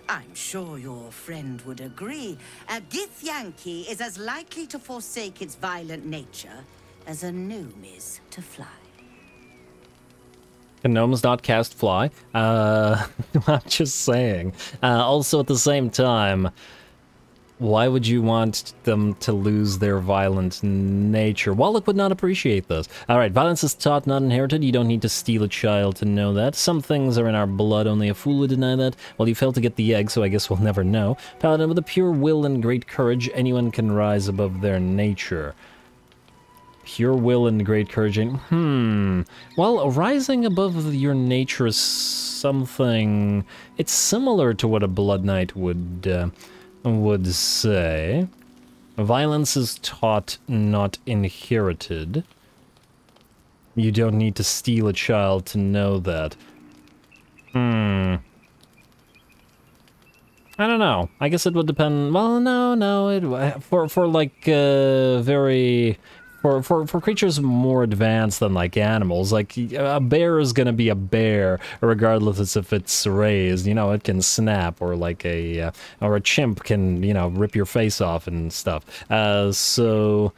I'm sure your friend would agree. A Githyanki is as likely to forsake its violent nature as a gnome is to fly. Can gnomes not cast fly? I'm just saying. Also, at the same time, why would you want them to lose their violent nature? Wallach would not appreciate this. Alright, violence is taught, not inherited. You don't need to steal a child to know that. Some things are in our blood, only a fool would deny that. Well, you failed to get the egg, so I guess we'll never know. Paladin, with a pure will and great courage, anyone can rise above their nature. Pure will and great courage. Well, rising above your nature is something... It's similar to what a Blood Knight would say. Violence is taught, not inherited. You don't need to steal a child to know that. I don't know. I guess it would depend... Well, no. For like, very... For creatures more advanced than, like, animals, like, a bear is gonna be a bear, regardless if it's raised, you know, it can snap, or like or a chimp can, you know, rip your face off and stuff. So,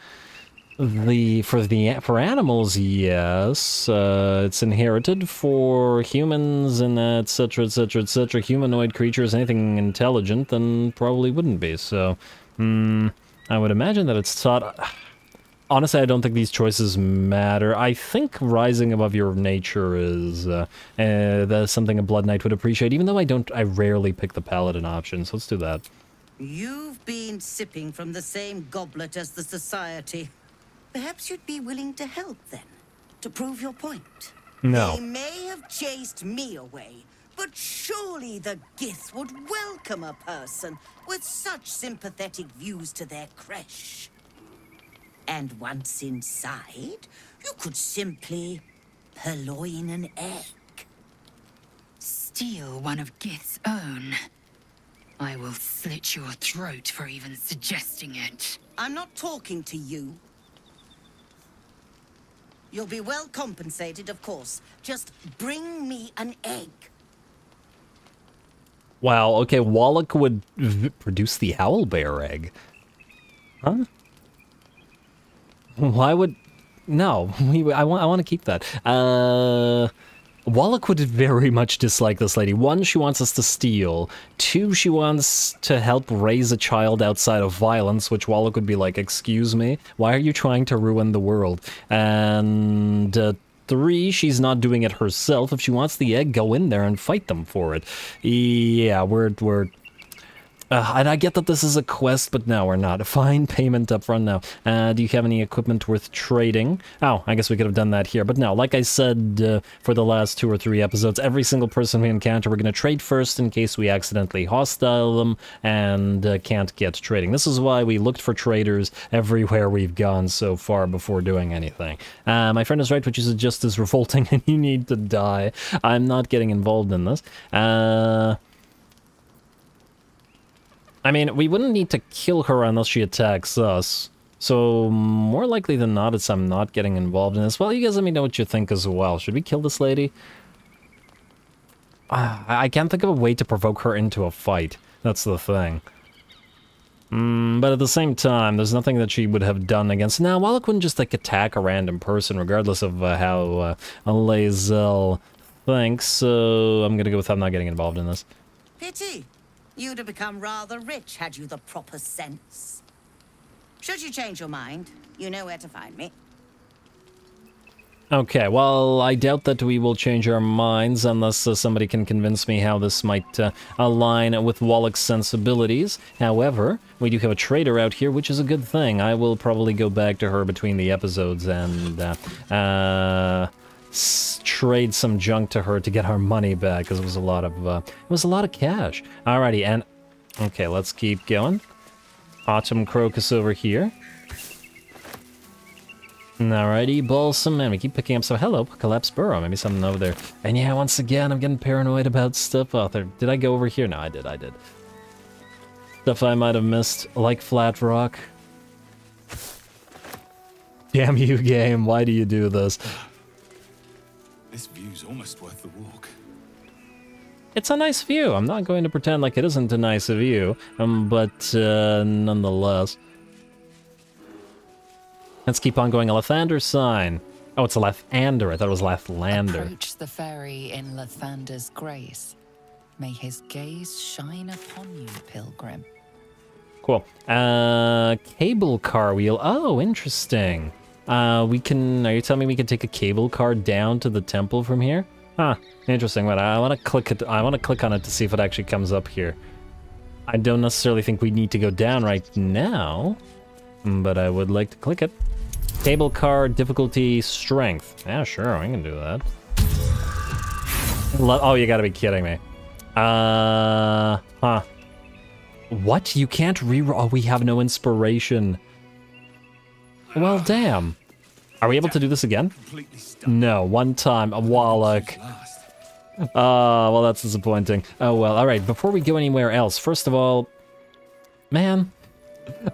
for animals, yes, it's inherited. For humans and etc, humanoid creatures, anything intelligent, then probably wouldn't be, so, I would imagine that it's taught... Honestly, I don't think these choices matter. I think rising above your nature is that's something a Blood Knight would appreciate, even though I rarely pick the Paladin option, so let's do that. You've been sipping from the same goblet as the Society. Perhaps you'd be willing to help, then, to prove your point. No. They may have chased me away, but surely the Gith would welcome a person with such sympathetic views to their creche. And once inside, you could simply purloin an egg. Steal one of Gith's own. I will slit your throat for even suggesting it. I'm not talking to you. You'll be well compensated, of course. Just bring me an egg. Wow, okay, Wallach would produce the owlbear egg. Huh? Why would... No, I want to keep that. Wallach would very much dislike this lady. One, she wants us to steal. Two, she wants to help raise a child outside of violence, which Wallach would be like, excuse me? Why are you trying to ruin the world? And... three, she's not doing it herself. If she wants the egg, go in there and fight them for it. Yeah, we're and I get that this is a quest, but no, we're not. Fine payment up front now. Do you have any equipment worth trading? Oh, I guess we could have done that here. But no, like I said for the last 2 or 3 episodes, every single person we encounter, we're going to trade first in case we accidentally hostile them and can't get trading. This is why we looked for traders everywhere we've gone so far before doing anything. My friend is right, which is just as revolting, and you need to die. I'm not getting involved in this. I mean, we wouldn't need to kill her unless she attacks us. So, more likely than not, it's I'm not getting involved in this. Well, you guys let me know what you think as well. Should we kill this lady? I can't think of a way to provoke her into a fight. That's the thing. But at the same time, there's nothing that she would have done against... Now, Wallach wouldn't just, like, attack a random person, regardless of how Lae'zel thinks. So, I'm gonna go with I'm not getting involved in this. Pity. You'd have become rather rich had you the proper sense. Should you change your mind, you know where to find me. Okay, well, I doubt that we will change our minds unless somebody can convince me how this might align with Wallach's sensibilities. However, we do have a trader out here, which is a good thing. I will probably go back to her between the episodes and trade some junk to her to get our money back, because it was a lot of cash. Alrighty, and okay, let's keep going. Autumn Crocus over here. Alrighty, Balsam, and we keep picking up some... Hello, Collapsed Burrow, maybe something over there. And yeah, once again, I'm getting paranoid about stuff out there. Did I go over here? No, I did. Stuff I might have missed, like Flat Rock. Damn you, game, why do you do this? This view's almost worth the walk. It's a nice view. I'm not going to pretend like it isn't a nice view, but nonetheless. Let's keep on going. A Lathander sign. Oh, it's a Lathander. I thought it was Lathlander. Approach the ferry in Lathander's grace. May his gaze shine upon you, pilgrim. Cool. Cable car wheel. Oh, interesting. Are you telling me we can take a cable car down to the temple from here? Huh, interesting. Wait, I want to click it. I want to click on it to see if it actually comes up here. I don't necessarily think we need to go down right now, but I would like to click it. Cable car difficulty strength. Yeah, sure, we can do that. Oh, you gotta be kidding me. Huh. What? You can't reroll? Oh, we have no inspiration. Well, damn. Are we able to do this again? No, one time. A Wallach. Well, that's disappointing. Oh, well, alright. Before we go anywhere else, first of all... Man.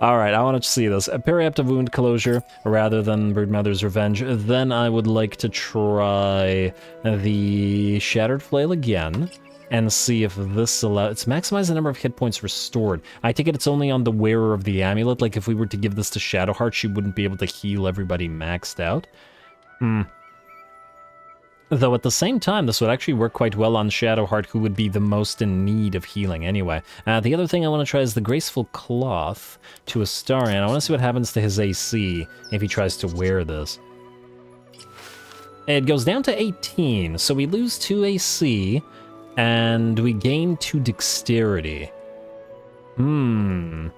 Alright, I want to see this. A periaptive wound closure rather than Broodmother's Revenge. Then I would like to try the Shattered Flail again. And see if this allows... It's maximize the number of hit points restored. I take it it's only on the wearer of the amulet. Like, if we were to give this to Shadowheart, she wouldn't be able to heal everybody maxed out. Though at the same time, this would actually work quite well on Shadowheart, who would be the most in need of healing anyway. The other thing I want to try is the Graceful Cloth to Astarion. I want to see what happens to his AC if he tries to wear this. It goes down to 18, so we lose 2 AC... And we gain 2 dexterity. I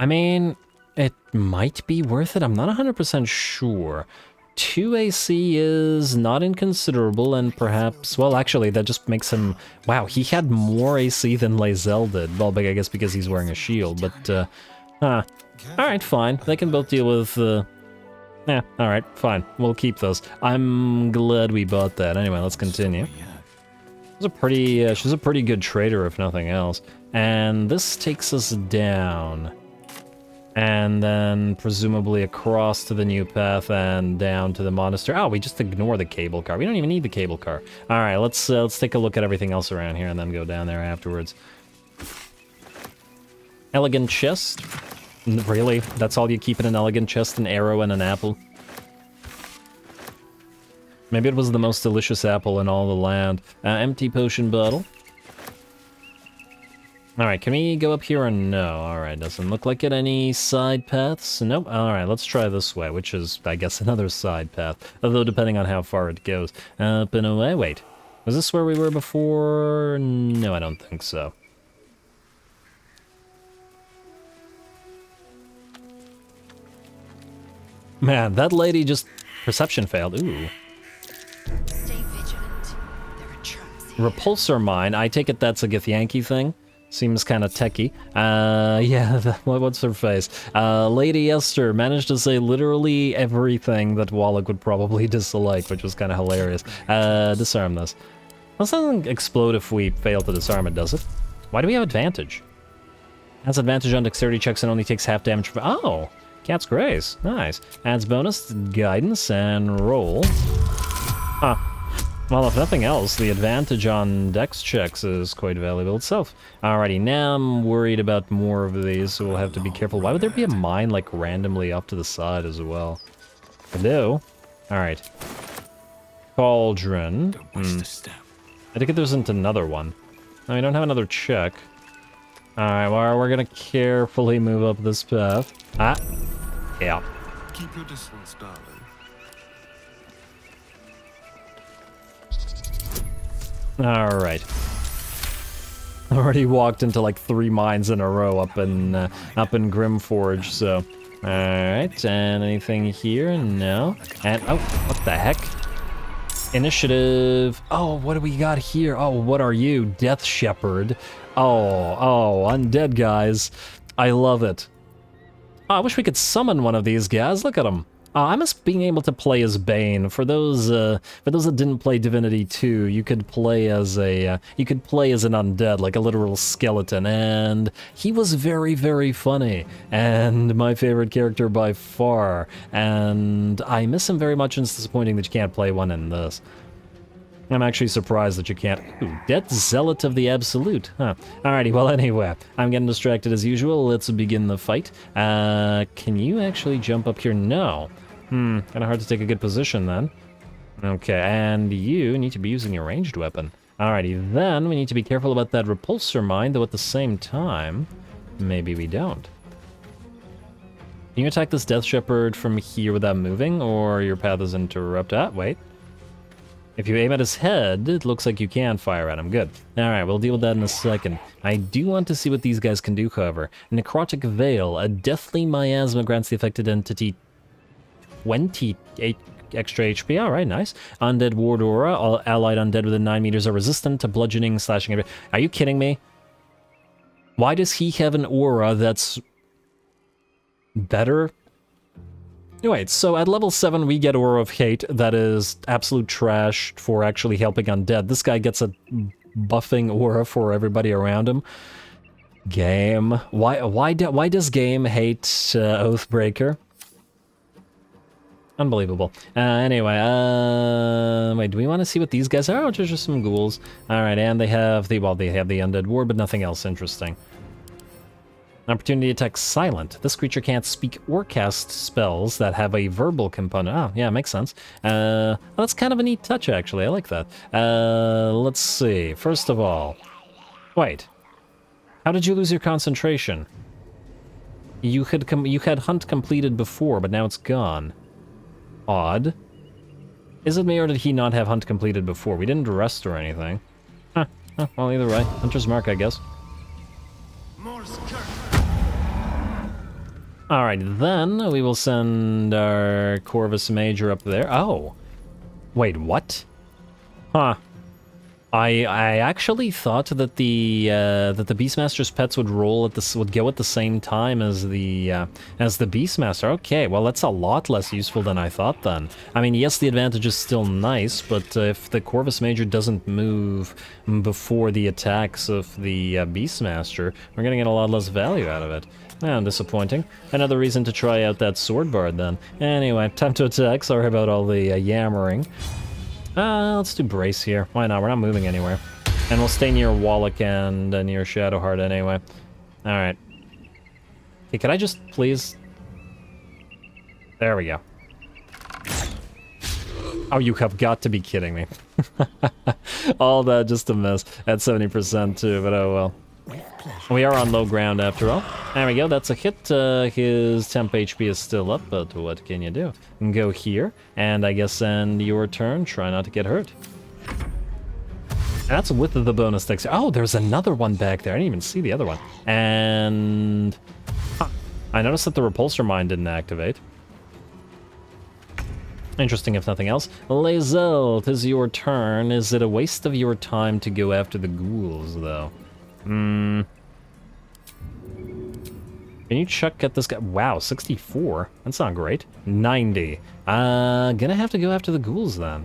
mean, it might be worth it. I'm not 100% sure. 2 AC is not inconsiderable, and perhaps... Well, actually, that just makes him... Wow, he had more AC than Lae'zel did. Well, I guess because he's wearing a shield, but... Huh. Alright, fine. They can both deal with, yeah, alright, fine. We'll keep those. I'm glad we bought that. Anyway, let's continue. She's a pretty good trader, if nothing else. And this takes us down. And then, presumably, across to the new path and down to the monastery. Oh, we just ignore the cable car. We don't even need the cable car. Alright, let's take a look at everything else around here and then go down there afterwards. Elegant chest? Really? That's all you keep in an elegant chest? An arrow and an apple? Maybe it was the most delicious apple in all the land. Empty potion bottle. Alright, can we go up here or no? Alright, doesn't look like it. Any side paths? Nope. Alright, let's try this way, which is, I guess, another side path. Although, depending on how far it goes. Up and away. Wait. Was this where we were before? No, I don't think so. Man, that lady just... Perception failed. Ooh. Stay vigilant. There are traps here. Repulsor mine. I take it that's a Githyanki thing. Seems kind of techie. Yeah, what's her face? Lady Esther managed to say literally everything that Wallach would probably dislike, which was kind of hilarious. Disarm this. This doesn't explode if we fail to disarm it, does it? Why do we have advantage? Has advantage on dexterity checks and only takes half damage from... Oh! Cat's Grace. Nice. Adds bonus, guidance, and roll. Huh. Well, if nothing else, the advantage on dex checks is quite valuable itself. Alrighty, now I'm worried about more of these, so we'll have to be careful. Why would there be a mine, like, randomly off to the side as well? Hello? Alright. Cauldron. I think there isn't another one. No, we don't have another check. Alright, well, we're gonna carefully move up this path. Ah. Yeah. Keep your distance, darling. Alright. Already walked into like 3 mines in a row up in Grimforge, so... Alright, and anything here? No. And, oh, what the heck? Initiative. Oh, what do we got here? Oh, what are you? Death Shepherd. Oh, undead guys. I love it. Oh, I wish we could summon one of these guys. Look at them. I miss being able to play as Bane. For those that didn't play Divinity 2, you could play as an undead, like a literal skeleton, and he was very, very funny, and my favorite character by far, and I miss him very much, and it's disappointing that you can't play one in this. I'm actually surprised that you can't... Ooh, Death Zealot of the Absolute. Huh. Alrighty, well anyway, I'm getting distracted as usual. Let's begin the fight. Can you actually jump up here? No. Kinda hard to take a good position then. Okay, and you need to be using your ranged weapon. Alrighty, then we need to be careful about that repulsor mine, though at the same time, maybe we don't. Can you attack this Death Shepherd from here without moving, or your path is interrupted? Ah, wait. If you aim at his head, it looks like you can fire at him. Good. Alright, we'll deal with that in a second. I do want to see what these guys can do, however. Necrotic Veil. A deathly miasma grants the affected entity 28 extra HP. Alright, nice. Undead Ward Aura. All allied undead within 9 meters are resistant to bludgeoning, slashing... Are you kidding me? Why does he have an aura that's... better? Wait, so at level 7 we get Aura of Hate that is absolute trash for actually helping undead. This guy gets a buffing aura for everybody around him. Game. Why does game hate Oathbreaker? Unbelievable. Anyway, wait, do we want to see what these guys are? Oh, just some ghouls. Alright, and they have the Undead Ward, but nothing else interesting. Opportunity attack silent. This creature can't speak or cast spells that have a verbal component. Oh, yeah, makes sense. Well, that's kind of a neat touch, actually. I like that. Let's see. First of all... Wait. How did you lose your concentration? You had hunt completed before, but now it's gone. Odd. Is it me, or did he not have hunt completed before? We didn't rest or anything. Huh. Oh, well, either way. Hunter's Mark, I guess. Alright, then we will send our Corvus Major up there. Oh! Wait, what? Huh. I actually thought that the Beastmaster's pets would roll at would go at the same time as the Beastmaster. Okay, well that's a lot less useful than I thought then. I mean, yes, the advantage is still nice, but if the Corvus Major doesn't move before the attacks of the Beastmaster, we're gonna get a lot less value out of it. Disappointing. Another reason to try out that Sword Bard then. Anyway, time to attack. Sorry about all the yammering. Let's do Brace here. Why not? We're not moving anywhere. And we'll stay near Wallach and near Shadowheart anyway. Alright. Okay, could I just please... There we go. Oh, you have got to be kidding me. All that just a miss at 70% too, but oh well. We are on low ground after all. There we go, that's a hit. His temp HP is still up, but what can you do? Go here, and I guess end your turn. Try not to get hurt. That's with the bonus dex. Oh, there's another one back there. I didn't even see the other one. And... Huh. I noticed that the repulsor mine didn't activate. Interesting, if nothing else. Lae'zel, 'tis your turn. Is it a waste of your time to go after the ghouls, though? Can you check at this guy? Wow, 64. That's not great. 90. Gonna have to go after the ghouls then.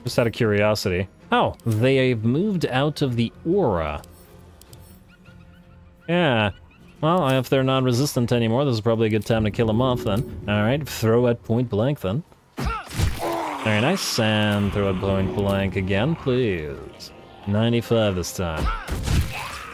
Just out of curiosity. Oh, they've moved out of the aura. Yeah. Well, if they're not resistant anymore, this is probably a good time to kill them off then. Alright, throw at point blank then. Very nice, and throw at point blank again, please. 95 this time.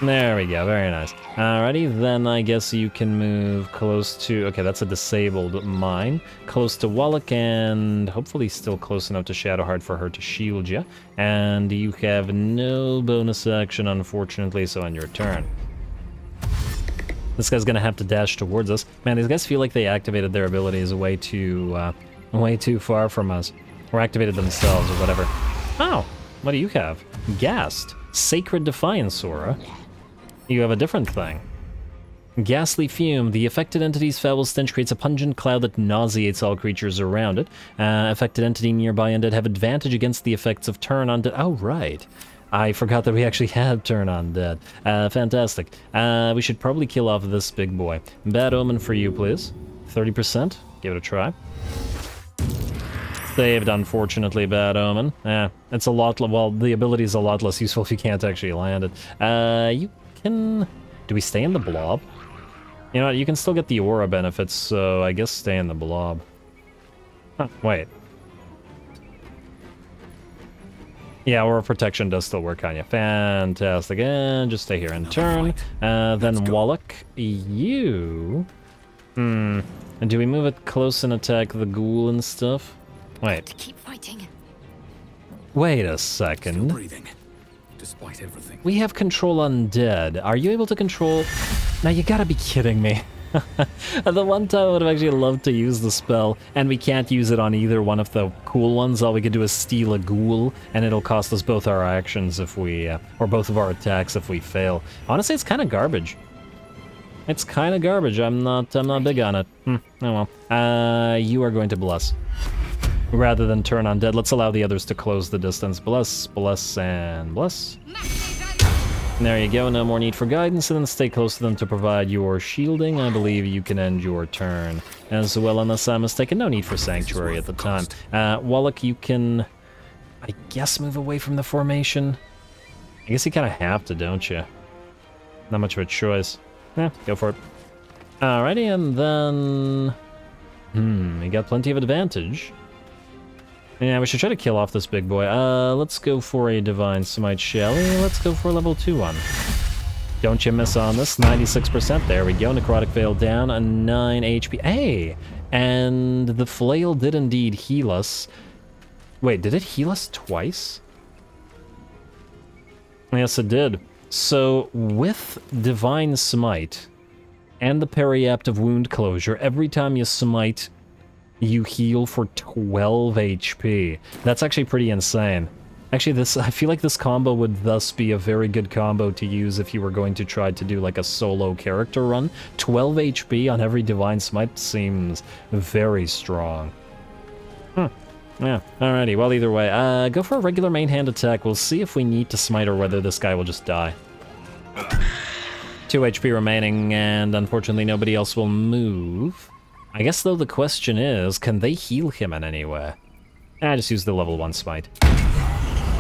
There we go, very nice. Alrighty, then I guess you can move close to... Okay, that's a disabled mine. Close to Wallach, and hopefully still close enough to Shadowheart for her to shield you. And you have no bonus action, unfortunately, so on your turn. This guy's gonna have to dash towards us. Man, these guys feel like they activated their abilities way too far from us. Or activated themselves, or whatever. Oh, what do you have? Ghast. Sacred Defiance Aura. You have a different thing. Ghastly Fume. The affected entity's foul stench creates a pungent cloud that nauseates all creatures around it. Affected entity nearby undead have advantage against the effects of turn undead. Oh, right. I forgot that we actually have turn undead. Fantastic. We should probably kill off this big boy. Bad Omen for you, please. 30%. Give it a try. Saved, unfortunately, Bad Omen. It's a lot... Well, the ability is a lot less useful if you can't actually land it. You can... Do we stay in the blob? You know what, you can still get the aura benefits, so I guess stay in the blob. Huh, wait. Yeah, aura protection does still work on you. Fantastic. And just stay here and turn. Then Wallach, you... And do we move it close and attack the ghoul and stuff? Wait. To keep fighting. Wait a second. Still breathing, despite everything. We have control undead. Are you able to control... Now you gotta be kidding me. The one time I would have actually loved to use the spell, and we can't use it on either one of the cool ones. All we could do is steal a ghoul, and it'll cost us both our actions if we... or both of our attacks if we fail. Honestly, it's kind of garbage. It's kind of garbage. I'm not big on it. Oh well. You are going to bless. Rather than turn undead, let's allow the others to close the distance. Bless, bless, and bless. There you go, no more need for guidance, and then stay close to them to provide your shielding. I believe you can end your turn as well, unless I'm mistaken. No need for Sanctuary at the time. Wallach, you can, I guess, move away from the formation. I guess you kind of have to, don't you? Not much of a choice. Go for it. Alrighty, and then... you got plenty of advantage. Yeah, we should try to kill off this big boy. Let's go for a Divine Smite, shall we? Let's go for a level 2 one. Don't you miss on this. 96%. There we go. Necrotic Veil down. A 9 HP. Hey! And the Flail did indeed heal us. Wait, did it heal us twice? Yes, it did. So, with Divine Smite and the Periaptive Wound Closure, every time you smite... you heal for 12 HP. That's actually pretty insane. Actually, I feel like this combo would thus be a very good combo to use if you were going to try to do like a solo character run. 12 HP on every Divine Smite seems very strong. Yeah, alrighty, well either way, go for a regular main hand attack. We'll see if we need to smite or whether this guy will just die. 2 HP remaining, and unfortunately nobody else will move. I guess though the question is, can they heal him in any way? I just use the level 1 smite.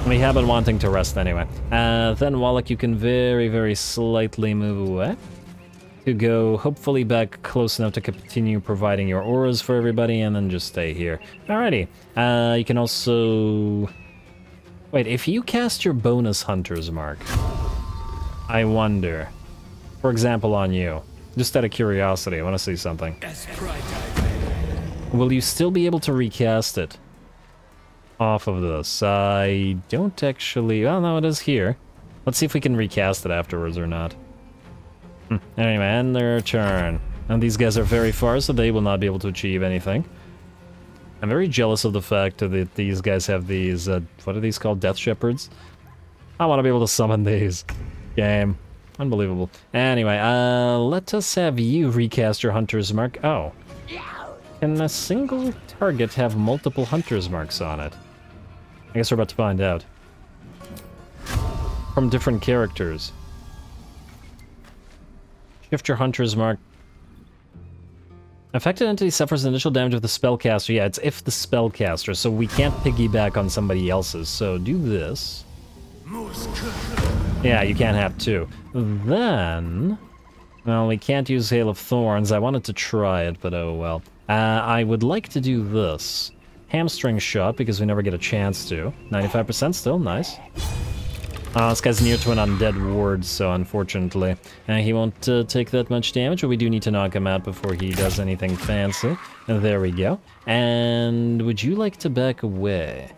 We have been wanting to rest anyway. Then Wallach, you can very, very slightly move away. To go hopefully back close enough to continue providing your auras for everybody, and then just stay here. Alrighty. You can also... Wait, if you cast your bonus Hunter's Mark, I wonder... For example, on you. Just out of curiosity, I want to see something. Will you still be able to recast it off of this? I don't actually... Well, no, it is here. Let's see if we can recast it afterwards or not. Anyway, end their turn. And these guys are very far, so they will not be able to achieve anything. I'm very jealous of the fact that these guys have these, what are these called? Death Shepherds? I want to be able to summon these. Game. Unbelievable. Anyway, let us have you recast your Hunter's Mark. Oh. Can a single target have multiple Hunter's Marks on it? I guess we're about to find out. From different characters. Shift your Hunter's Mark. Affected entity suffers initial damage with the spellcaster. Yeah, it's if the spellcaster, so we can't piggyback on somebody else's. So do this. Yeah, you can't have 2. Then... Well, we can't use Hail of Thorns. I wanted to try it, but oh well. I would like to do this. Hamstring shot, because we never get a chance to. 95% still, nice. This guy's near to an undead ward, so unfortunately he won't take that much damage, but we do need to knock him out before he does anything fancy. There we go. And would you like to back away?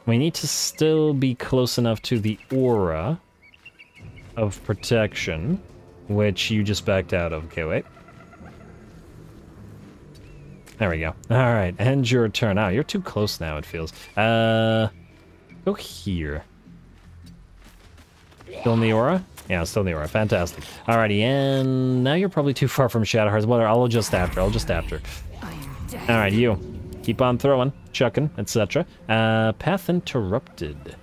We need to still be close enough to the aura of protection, which you just backed out of. Okay, wait. There we go. Alright, end your turn. Oh, you're too close now, it feels. Go here. Still in the aura? Yeah, still in the aura. Fantastic. Alrighty, and now you're probably too far from Shadowheart's. Well, I'll adjust after. Alright, you. Keep on throwing, chucking, etc. Path interrupted.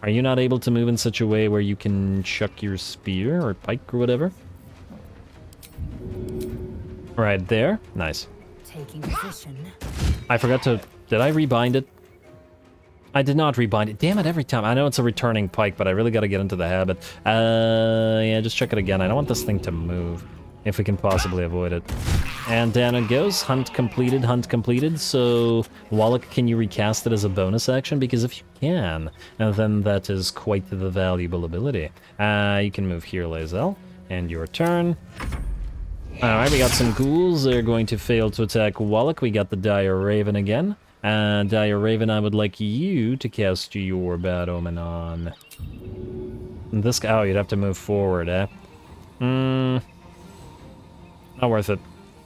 Are you not able to move in such a way where you can chuck your spear or pike or whatever? Right there. Nice. Taking position. I forgot to... Did I rebind it? I did not rebind it. Damn it, every time. I know it's a returning pike, but I really got to get into the habit. Yeah, just check it again. I don't want this thing to move, if we can possibly avoid it. And down it goes. Hunt completed. So, Wallach, can you recast it as a bonus action? Because if you can, then that is quite the valuable ability. You can move here, Lae'zel. And your turn. Alright, we got some ghouls. They're going to fail to attack Wallach. We got the Dire Raven again. Dire Raven, I would like you to cast your Bad Omen on. This guy, oh, you'd have to move forward, eh? Not worth it.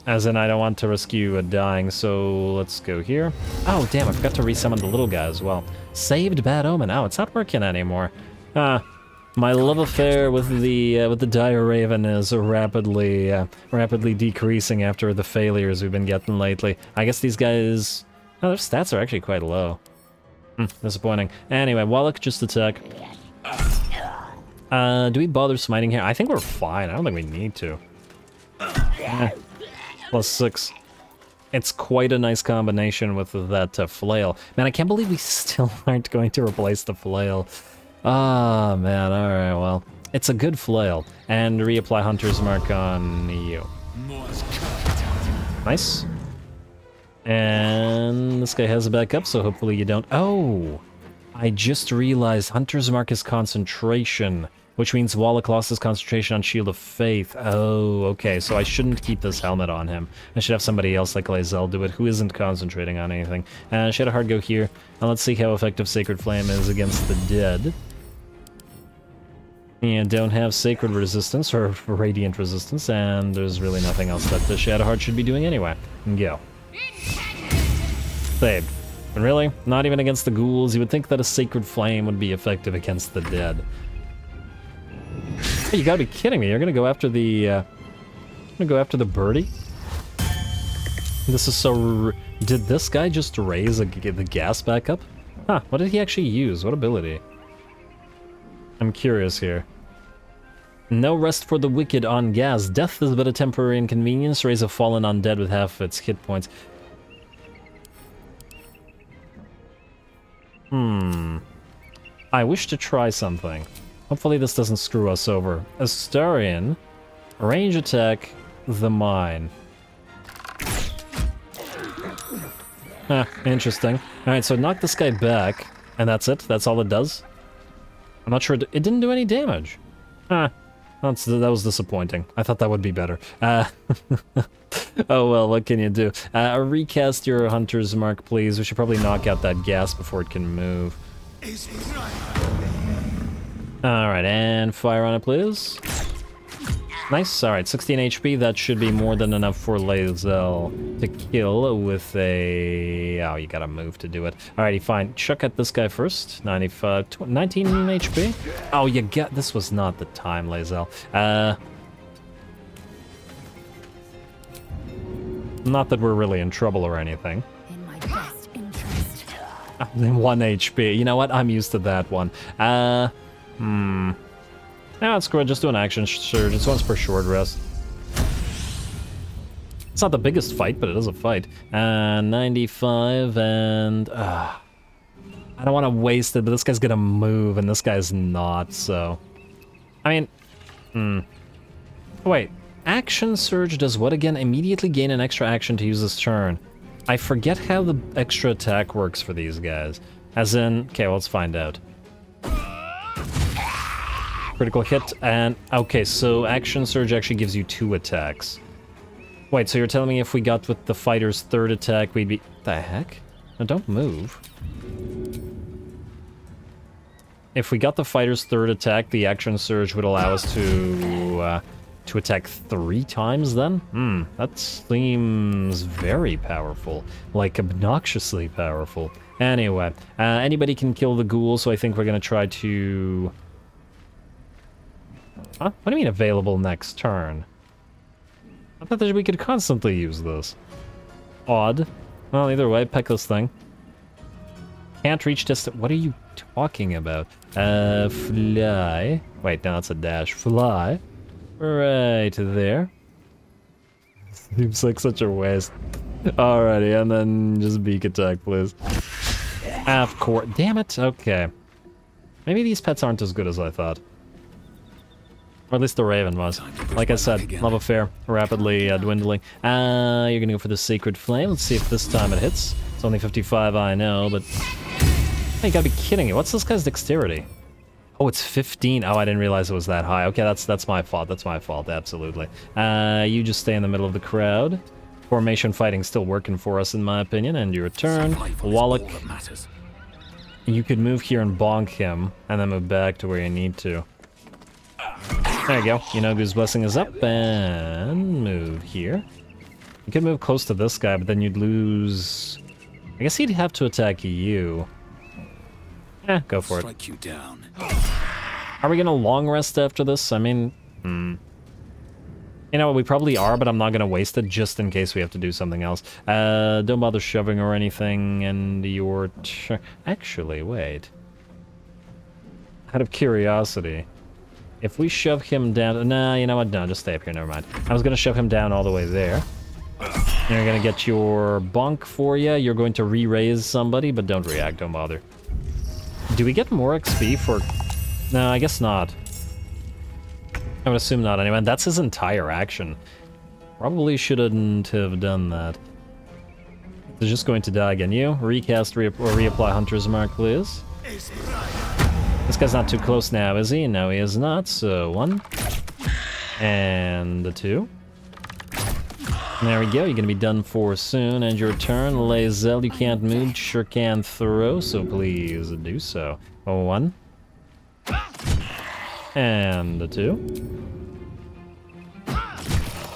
As in, I don't want to risk you dying, so let's go here. Oh, damn, I forgot to resummon the little guy as well. Saved Bad Omen. Oh, it's not working anymore. My love affair with the Dire Raven is rapidly decreasing after the failures we've been getting lately. I guess these guys... Oh, their stats are actually quite low. Disappointing. Anyway, Wallach, just attack. Do we bother smiting here? I think we're fine. I don't think we need to. +6. It's quite a nice combination with that flail. Man, I can't believe we still aren't going to replace the flail. Ah, man, alright, well. It's a good flail. And reapply Hunter's Mark on you. Nice. And this guy has a backup, so hopefully you don't... Oh! I just realized Hunter's Mark is concentration, which means Wallach lost his concentration on Shield of Faith. Oh, okay, so I shouldn't keep this helmet on him. I should have somebody else like Lae'zel do it who isn't concentrating on anything. Shadowheart, go here. And let's see how effective Sacred Flame is against the dead. And don't have Sacred Resistance or Radiant Resistance, and there's really nothing else that the Shadowheart should be doing anyway. Go. Saved. But really, not even against the ghouls. You would think that a Sacred Flame would be effective against the dead. Hey, you gotta be kidding me. You're gonna go after the birdie? This is so Did this guy just raise the gas back up? Huh, what did he actually use? What ability? I'm curious here. No rest for the wicked on gas. Death is but a temporary inconvenience. Raise a fallen undead with half its hit points. I wish to try something. Hopefully this doesn't screw us over. Astarian, range attack, the mine. Interesting. Alright, so knock this guy back, and that's it? That's all it does? I'm not sure it didn't do any damage. That was disappointing. I thought that would be better. Oh well, what can you do? Recast your hunter's mark, please. We should probably knock out that gas before it can move. Alright, and fire on it, please. Nice, alright, 16 HP. That should be more than enough for Lae'zel to kill with a... Oh, you gotta move to do it. Alrighty, fine. Chuck at this guy first. 95... 19 HP? Oh, you got... This was not the time, Lae'zel. Not that we're really in trouble or anything. In my best interest. 1 HP. You know what? I'm used to that one. Nah, screw it. Just do an action surge. It's once per short rest. It's not the biggest fight, but it is a fight. 95 and... I don't want to waste it, but this guy's gonna move, and this guy's not, so... I mean... Wait. Action surge does what again? Immediately gain an extra action to use this turn. I forget how the extra attack works for these guys. As in... Okay, well, let's find out. Critical hit, and... Okay, so Action Surge actually gives you 2 attacks. Wait, so you're telling me if we got with the fighter's 3rd attack, we'd be... The heck? No, don't move. If we got the fighter's 3rd attack, the Action Surge would allow us to attack 3 times then? That seems very powerful. Like, obnoxiously powerful. Anyway, anybody can kill the ghoul, so I think we're gonna try to... Huh? What do you mean available next turn? I thought that we could constantly use this. Odd. Well, either way, peck this thing. Can't reach distance. What are you talking about? Fly. Wait, no, that's a dash. Fly. Right there. Seems like such a waste. Alrighty, and then just beak attack, please. Half core. Damn it. Okay. Maybe these pets aren't as good as I thought. Or at least the Raven was. Like I said, love affair, rapidly dwindling. You're gonna go for the Sacred Flame. Let's see if this time it hits. It's only 55, I know, but... Hey, you gotta be kidding me. What's this guy's dexterity? Oh, it's 15. Oh, I didn't realize it was that high. Okay, that's my fault. That's my fault, absolutely. You just stay in the middle of the crowd. Formation fighting's still working for us, in my opinion. And your turn. Wallach. You could move here and bonk him, and then move back to where you need to. There you go. Yeenoghu's Blessing is up, and move here. You could move close to this guy, but then you'd lose... I guess he'd have to attack you. Go for it. Strike you down. Are we gonna long rest after this? I mean, You know what, we probably are, but I'm not gonna waste it just in case we have to do something else. Don't bother shoving or anything, and your actually, wait. Out of curiosity, if we shove him down... Nah, you know what? No, just stay up here, never mind. I was gonna shove him down all the way there. You're gonna get your bonk for you. You're going to re-raise somebody, but don't react, don't bother. Do we get more XP for... No, I guess not. I would assume not anyway. That's his entire action. Probably shouldn't have done that. They're just going to die again. You, recast, or reapply Hunter's Mark, please. This guy's not too close now, is he? No, he is not. So, 1. And 2. There we go. You're gonna be done for soon. And your turn. Lae'zel, you can't move. Sure can throw, so please do so. 1. And 2.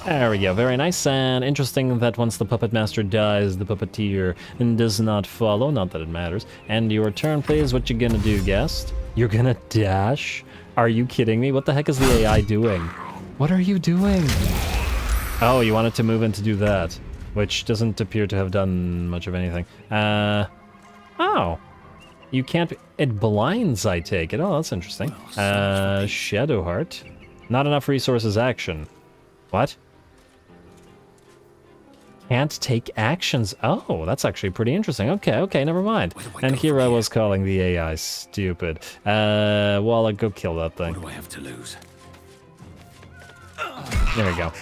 There we go, very nice, and interesting that once the Puppet Master dies, the Puppeteer does not follow, not that it matters. And your turn, please, what you gonna do, guest? You're gonna dash? Are you kidding me? What the heck is the AI doing? What are you doing? Oh, you wanted to move in to do that. which doesn't appear to have done much of anything. Oh. You can't... It blinds, I take it. Oh, that's interesting. Shadow Heart. Not enough resources action. What? Can't take actions. Oh, that's actually pretty interesting. Okay, never mind. And here I was calling the AI stupid. Well, I'll go kill that thing. What do I have to lose? There we go.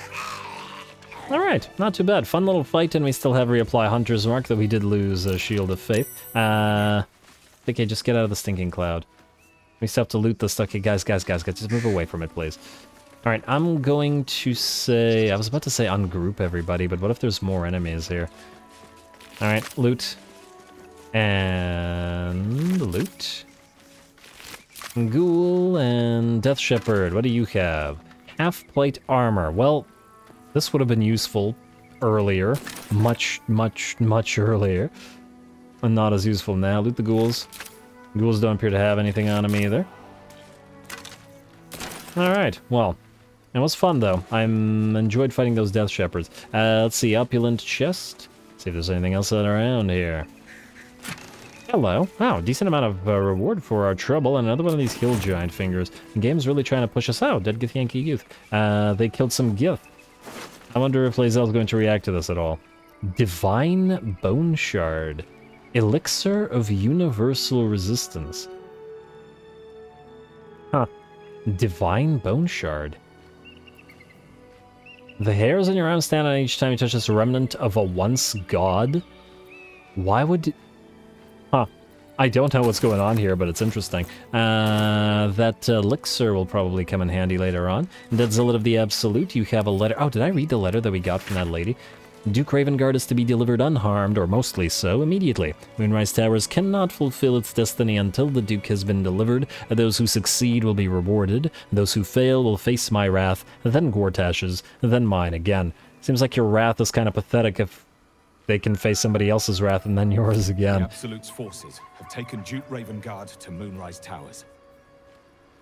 Alright, not too bad. Fun little fight, and we still have reapply Hunter's Mark, though we did lose Shield of Faith. Okay, just get out of the stinking cloud. We still have to loot this stuff. Okay, guys, just move away from it, please. Alright, I'm going to say... I was about to say ungroup everybody, but what if there's more enemies here? Alright, loot. And... loot. Ghoul and Death Shepherd, what do you have? Half-plate armor. Well, this would have been useful earlier. Much earlier. And not as useful now. Loot the ghouls. Ghouls don't appear to have anything on them either. Alright, well... It was fun, though. I enjoyed fighting those Death Shepherds. Let's see, opulent chest. See if there's anything else around here. Hello. Wow, decent amount of reward for our trouble. And another one of these hill giant fingers. The game's really trying to push us out. Dead Githyanki youth. They killed some Gith. I wonder if Lae'zel's going to react to this at all. Divine Bone Shard. Elixir of Universal Resistance. Huh. Divine Bone Shard. The hairs on your arm stand on each time you touch this remnant of a once god. Why would... Huh. I don't know what's going on here, but it's interesting. That elixir will probably come in handy later on. Dead Zealot of the Absolute, you have a letter... Oh, did I read the letter that we got from that lady? Duke Ravengard is to be delivered unharmed, or mostly so, immediately. Moonrise Towers cannot fulfill its destiny until the Duke has been delivered. Those who succeed will be rewarded. Those who fail will face my wrath, then Gortash's, then mine again. Seems like your wrath is kind of pathetic if they can face somebody else's wrath and then yours again. The Absolute's forces have taken Duke Ravengard to Moonrise Towers.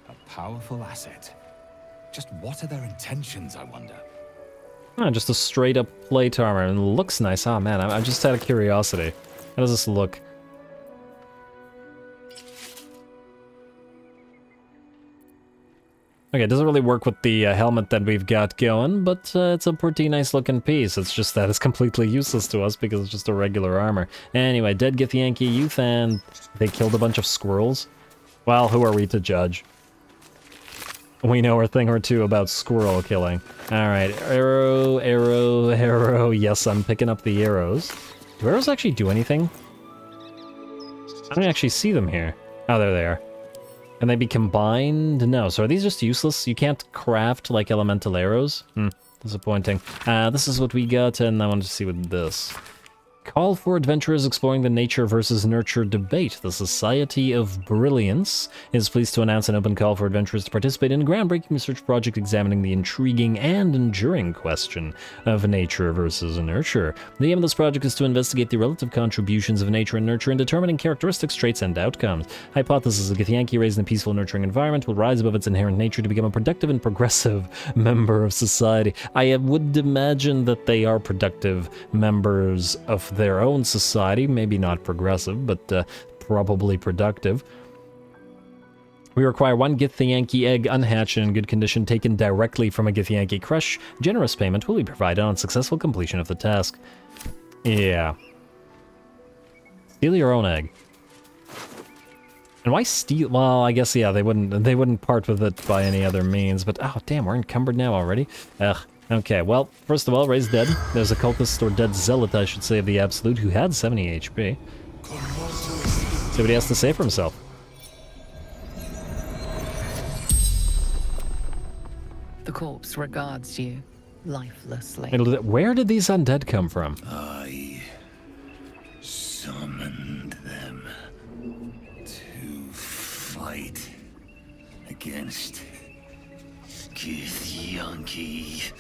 A powerful asset. Just what are their intentions, I wonder? Oh, just a straight-up plate armor, and it looks nice. Oh man, I'm just out of curiosity. How does this look? Okay, it doesn't really work with the helmet that we've got going, but it's a pretty nice-looking piece. It's just that it's completely useless to us because it's just a regular armor. Anyway, Dead Githyanki youth, and they killed a bunch of squirrels. Well, who are we to judge? We know a thing or two about squirrel killing. Alright, arrow. Yes, I'm picking up the arrows. Do arrows actually do anything? I don't actually see them here. Oh, there they are. Can they be combined? No. So are these just useless? You can't craft, like, elemental arrows? Disappointing. This is what we got, and I wanted to see what this... Call for adventurers exploring the nature versus nurture debate. The Society of Brilliance is pleased to announce an open call for adventurers to participate in a groundbreaking research project examining the intriguing and enduring question of nature versus nurture. The aim of this project is to investigate the relative contributions of nature and nurture in determining characteristics, traits, and outcomes. Hypothesis: a Githyanki raised in a peaceful, nurturing environment will rise above its inherent nature to become a productive and progressive member of society. I would imagine that they are productive members of their own society, maybe not progressive, but probably productive. We require one Githyanki egg unhatched and in good condition taken directly from a Githyanki crush. Generous payment will be provided on successful completion of the task. Yeah. Steal your own egg. And why steal? Well, I guess, yeah, they wouldn't part with it by any other means, but oh damn, we're encumbered now already. Ugh. Okay, well, first of all, Ray's dead. There's a cultist, or dead zealot, I should say, of the Absolute, who had 70 HP. See what he has to say for himself. The corpse regards you lifelessly. Where did these undead come from? I summoned them to fight against Githyanki.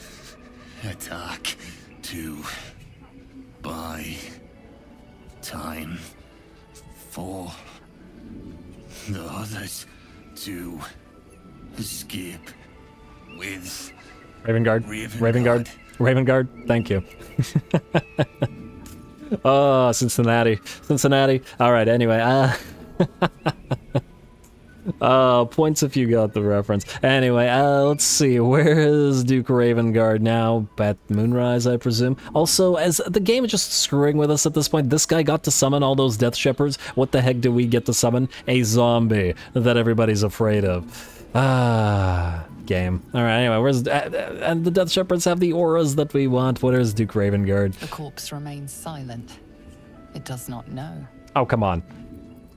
Attack to buy time for the others to escape with Raven Guard. Raven Guard. Raven Guard. Thank you. Oh, Cincinnati. Cincinnati. All right, anyway. Points if you got the reference. Anyway, let's see. Where is Duke Ravengard now? At Moonrise, I presume. Also, as the game is just screwing with us at this point, this guy got to summon all those Death Shepherds. What the heck do we get to summon? A zombie that everybody's afraid of. Game. Alright, anyway, where's... and the Death Shepherds have the auras that we want. What is Duke Ravengard? The corpse remains silent. It does not know. Oh, come on.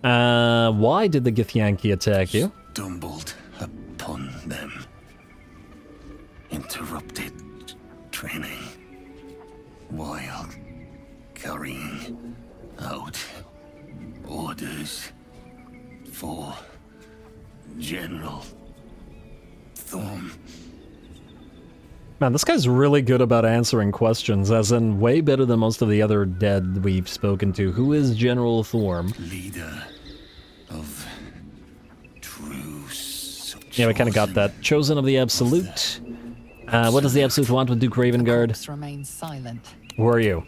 Why did the Githyanki attack you? Stumbled upon them. Interrupted training. While carrying out orders for General Thorm. Man, this guy's really good about answering questions, as in way better than most of the other dead we've spoken to. Who is General Thorm? Leader of true. Yeah, we kind of got that. Chosen of the Absolute. What does the Absolute want with Duke Ravengard? Remains silent. Who are you?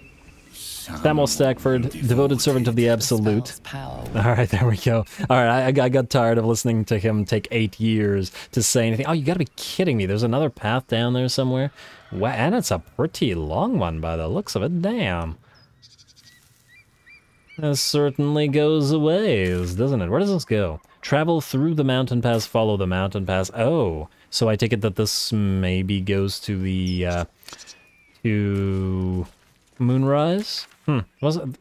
Samuel Stackford, devoted servant of the Absolute. Alright, there we go. Alright, I got tired of listening to him take 8 years to say anything. Oh, you gotta be kidding me. There's another path down there somewhere? Wow, and it's a pretty long one by the looks of it. Damn. This certainly goes a ways, doesn't it? Where does this go? Travel through the mountain pass, follow the mountain pass. Oh, so I take it that this maybe goes to the, to Moonrise?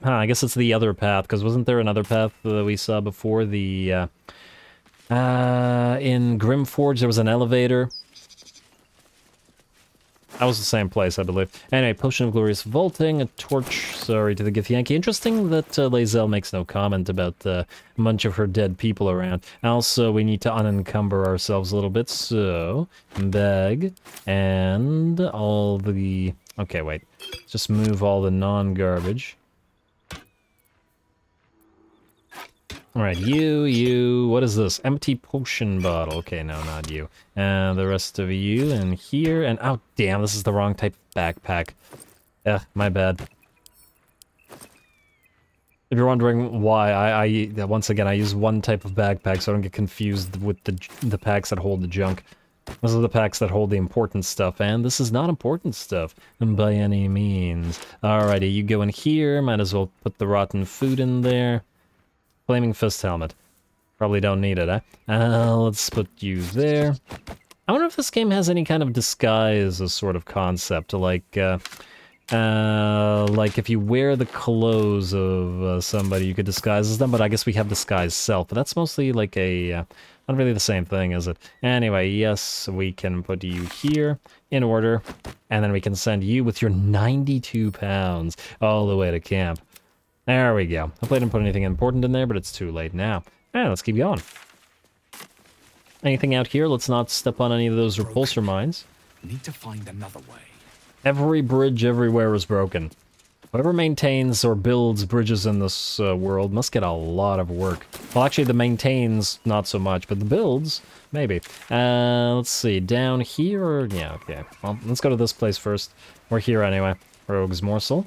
I guess it's the other path, because wasn't there another path that we saw before? The, in Grimforge, there was an elevator. That was the same place, I believe. Anyway, Potion of Glorious Vaulting, a torch, sorry, to the Githyanki. Interesting that Lae'zel makes no comment about a bunch of her dead people around. Also, we need to unencumber ourselves a little bit, so... bag, and all the... Okay, wait. Just move all the non-garbage. Alright, you, what is this? Empty potion bottle. Okay, no, not you. And the rest of you, and here, and oh, damn, this is the wrong type of backpack. My bad. If you're wondering why, I once again, I use one type of backpack so I don't get confused with the packs that hold the junk. Those are the packs that hold the important stuff, and this is not important stuff by any means. Alrighty, you go in here, might as well put the rotten food in there. Flaming Fist Helmet. Probably don't need it, eh? Let's put you there. I wonder if this game has any kind of disguise as sort of concept, like if you wear the clothes of somebody, you could disguise as them, but I guess we have disguise self, but that's mostly like a... not really the same thing, is it? Anyway, yes, we can put you here in order, and then we can send you with your 92 pounds all the way to camp. There we go. Hopefully I didn't put anything important in there, but it's too late now. Alright, let's keep going. Anything out here? Let's not step on any of those repulsor mines. Need to find another way. Every bridge everywhere is broken. Whoever maintains or builds bridges in this world must get a lot of work. Well, actually, the maintains, not so much, but the builds, maybe. Let's see, down here? Yeah, okay. Well, let's go to this place first. We're here anyway. Rogue's Morsel.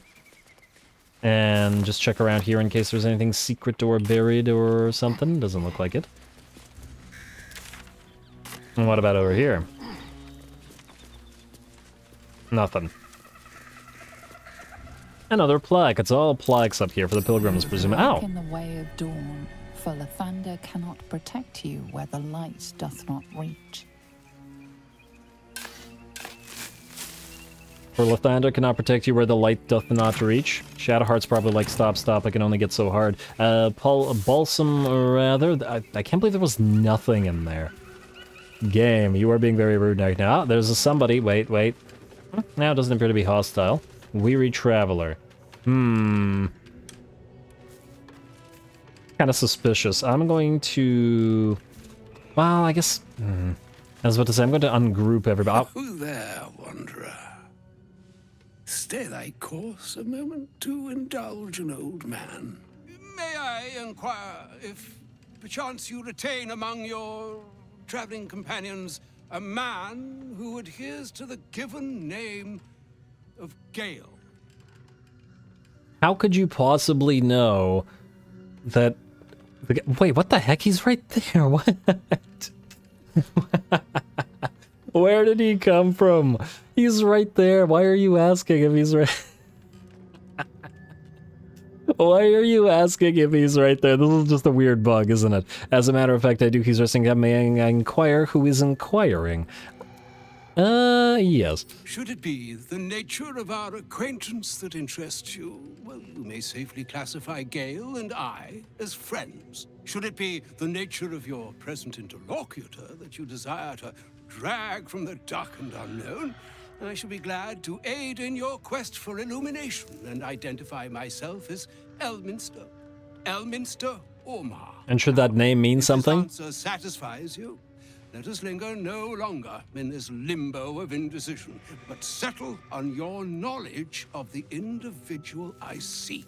And just check around here in case there's anything secret or buried or something. Doesn't look like it. And what about over here? Nothing. Another plaque. It's all plaques up here for the pilgrims, presume. Ow! In the way of dawn, for Lathander cannot protect you where the light doth not reach. For Lathander cannot protect you where the light doth not reach. Shadowheart's probably like, stop, I can only get so hard. Balsam, rather. I can't believe there was nothing in there. Game, you are being very rude right now. Oh, there's somebody. Wait. Now it doesn't appear to be hostile. Weary Traveler. Kind of suspicious. I'm going to... Well, I guess... I was about to say, I'm going to ungroup everybody. Oh, there, Wanderer. Stay thy course a moment to indulge an old man. May I inquire if perchance you retain among your traveling companions A man who adheres to the given name of Gale. How could you possibly know that... Wait, what the heck? He's right there. What? Where did he come from? He's right there. Why are you asking if he's right? Why are you asking if he's right there? This is just a weird bug, isn't it? As a matter of fact, I do keep resting. May I inquire who is inquiring? Yes. Should it be the nature of our acquaintance that interests you, well, you may safely classify Gale and I as friends. Should it be the nature of your present interlocutor that you desire to drag from the dark and unknown, I shall be glad to aid in your quest for illumination and identify myself as Elminster. Elminster Ormar. And should that name mean something? If this answer satisfies you, let us linger no longer in this limbo of indecision, but settle on your knowledge of the individual I seek.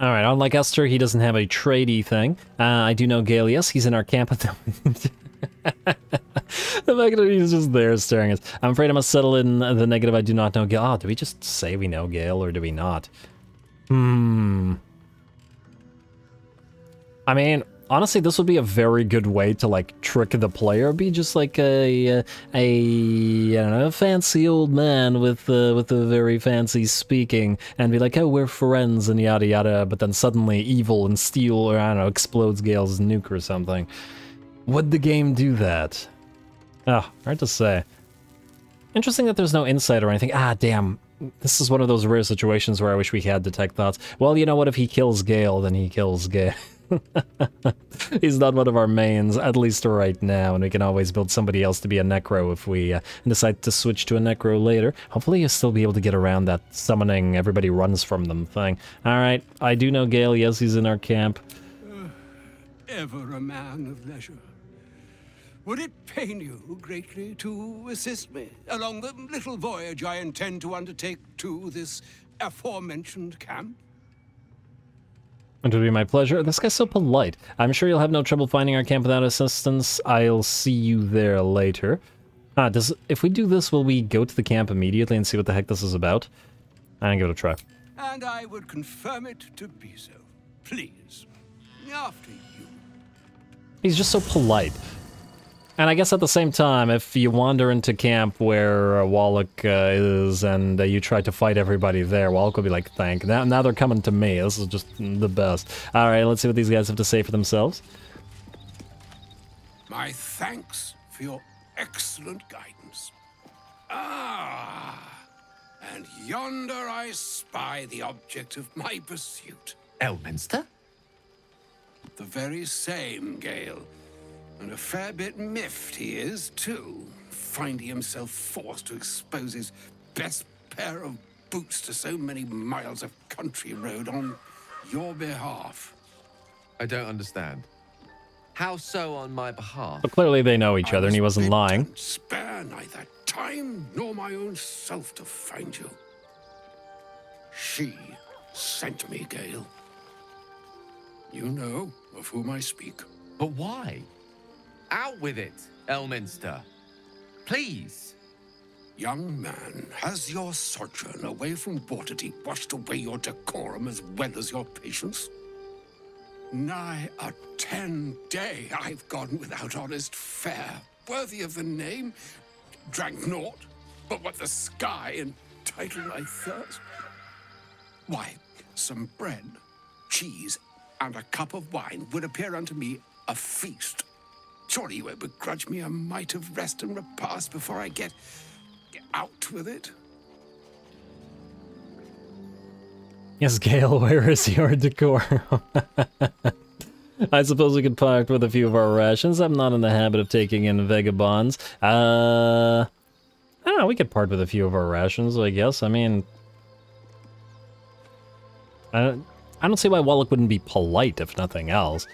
Alright, unlike Esther, he doesn't have a tradey thing. I do know Gale, yes, he's in our camp at the moment. The fact that he's just there staring at us. I'm afraid I must settle in the negative. I do not know Gale. Oh, do we just say we know Gale, or do we not? I mean, honestly, this would be a very good way to, like, trick the player. Be just like I don't know, fancy old man with a very fancy speaking, and be like, oh, we're friends, and yada yada, but then suddenly evil and steal, or I don't know, explodes Gale's nuke or something. Would the game do that? Oh, hard to say. Interesting that there's no insight or anything. Ah, damn. This is one of those rare situations where I wish we had detect thoughts. Well, you know what? If he kills Gale, then he kills Gale. He's not one of our mains, at least right now, and we can always build somebody else to be a Necro if we decide to switch to a Necro later. Hopefully you'll still be able to get around that summoning everybody runs from them thing. Alright, I do know Gale. Yes, he's in our camp. Ever a man of leisure. Would it pain you greatly to assist me along the little voyage I intend to undertake to this aforementioned camp? It would be my pleasure. This guy's so polite. I'm sure you'll have no trouble finding our camp without assistance. I'll see you there later. If we do this, will we go to the camp immediately and see what the heck this is about? I'm gonna give it a try. And I would confirm it to be so. Please. After you. He's just so polite. And I guess at the same time, if you wander into camp where Wallach is and you try to fight everybody there, Wallach will be like, thank. Now they're coming to me. This is just the best. Alright, let's see what these guys have to say for themselves. My thanks for your excellent guidance. Ah, and yonder I spy the object of my pursuit. Elminster? The very same, Gale. And a fair bit miffed he is, too, finding himself forced to expose his best pair of boots to so many miles of country road on your behalf. I don't understand. How so on my behalf? But clearly they know each other and he wasn't lying. Spare neither time nor my own self to find you. She sent me, Gale. You know of whom I speak. But why? Out with it, Elminster. Please. Young man, has your sojourn away from Waterdeep washed away your decorum as well as your patience? Nigh a 10-day I've gone without honest fare, worthy of the name. Drank naught, but what the sky entitled my thirst. Why, some bread, cheese, and a cup of wine would appear unto me a feast. Surely you won't begrudge me a mite of rest and repast before I get out with it? Yes, Gale, where is your decorum? I suppose we could part with a few of our rations. I'm not in the habit of taking in vagabonds. I don't know, we could part with a few of our rations, I guess. I mean... I don't see why Wallach wouldn't be polite, if nothing else.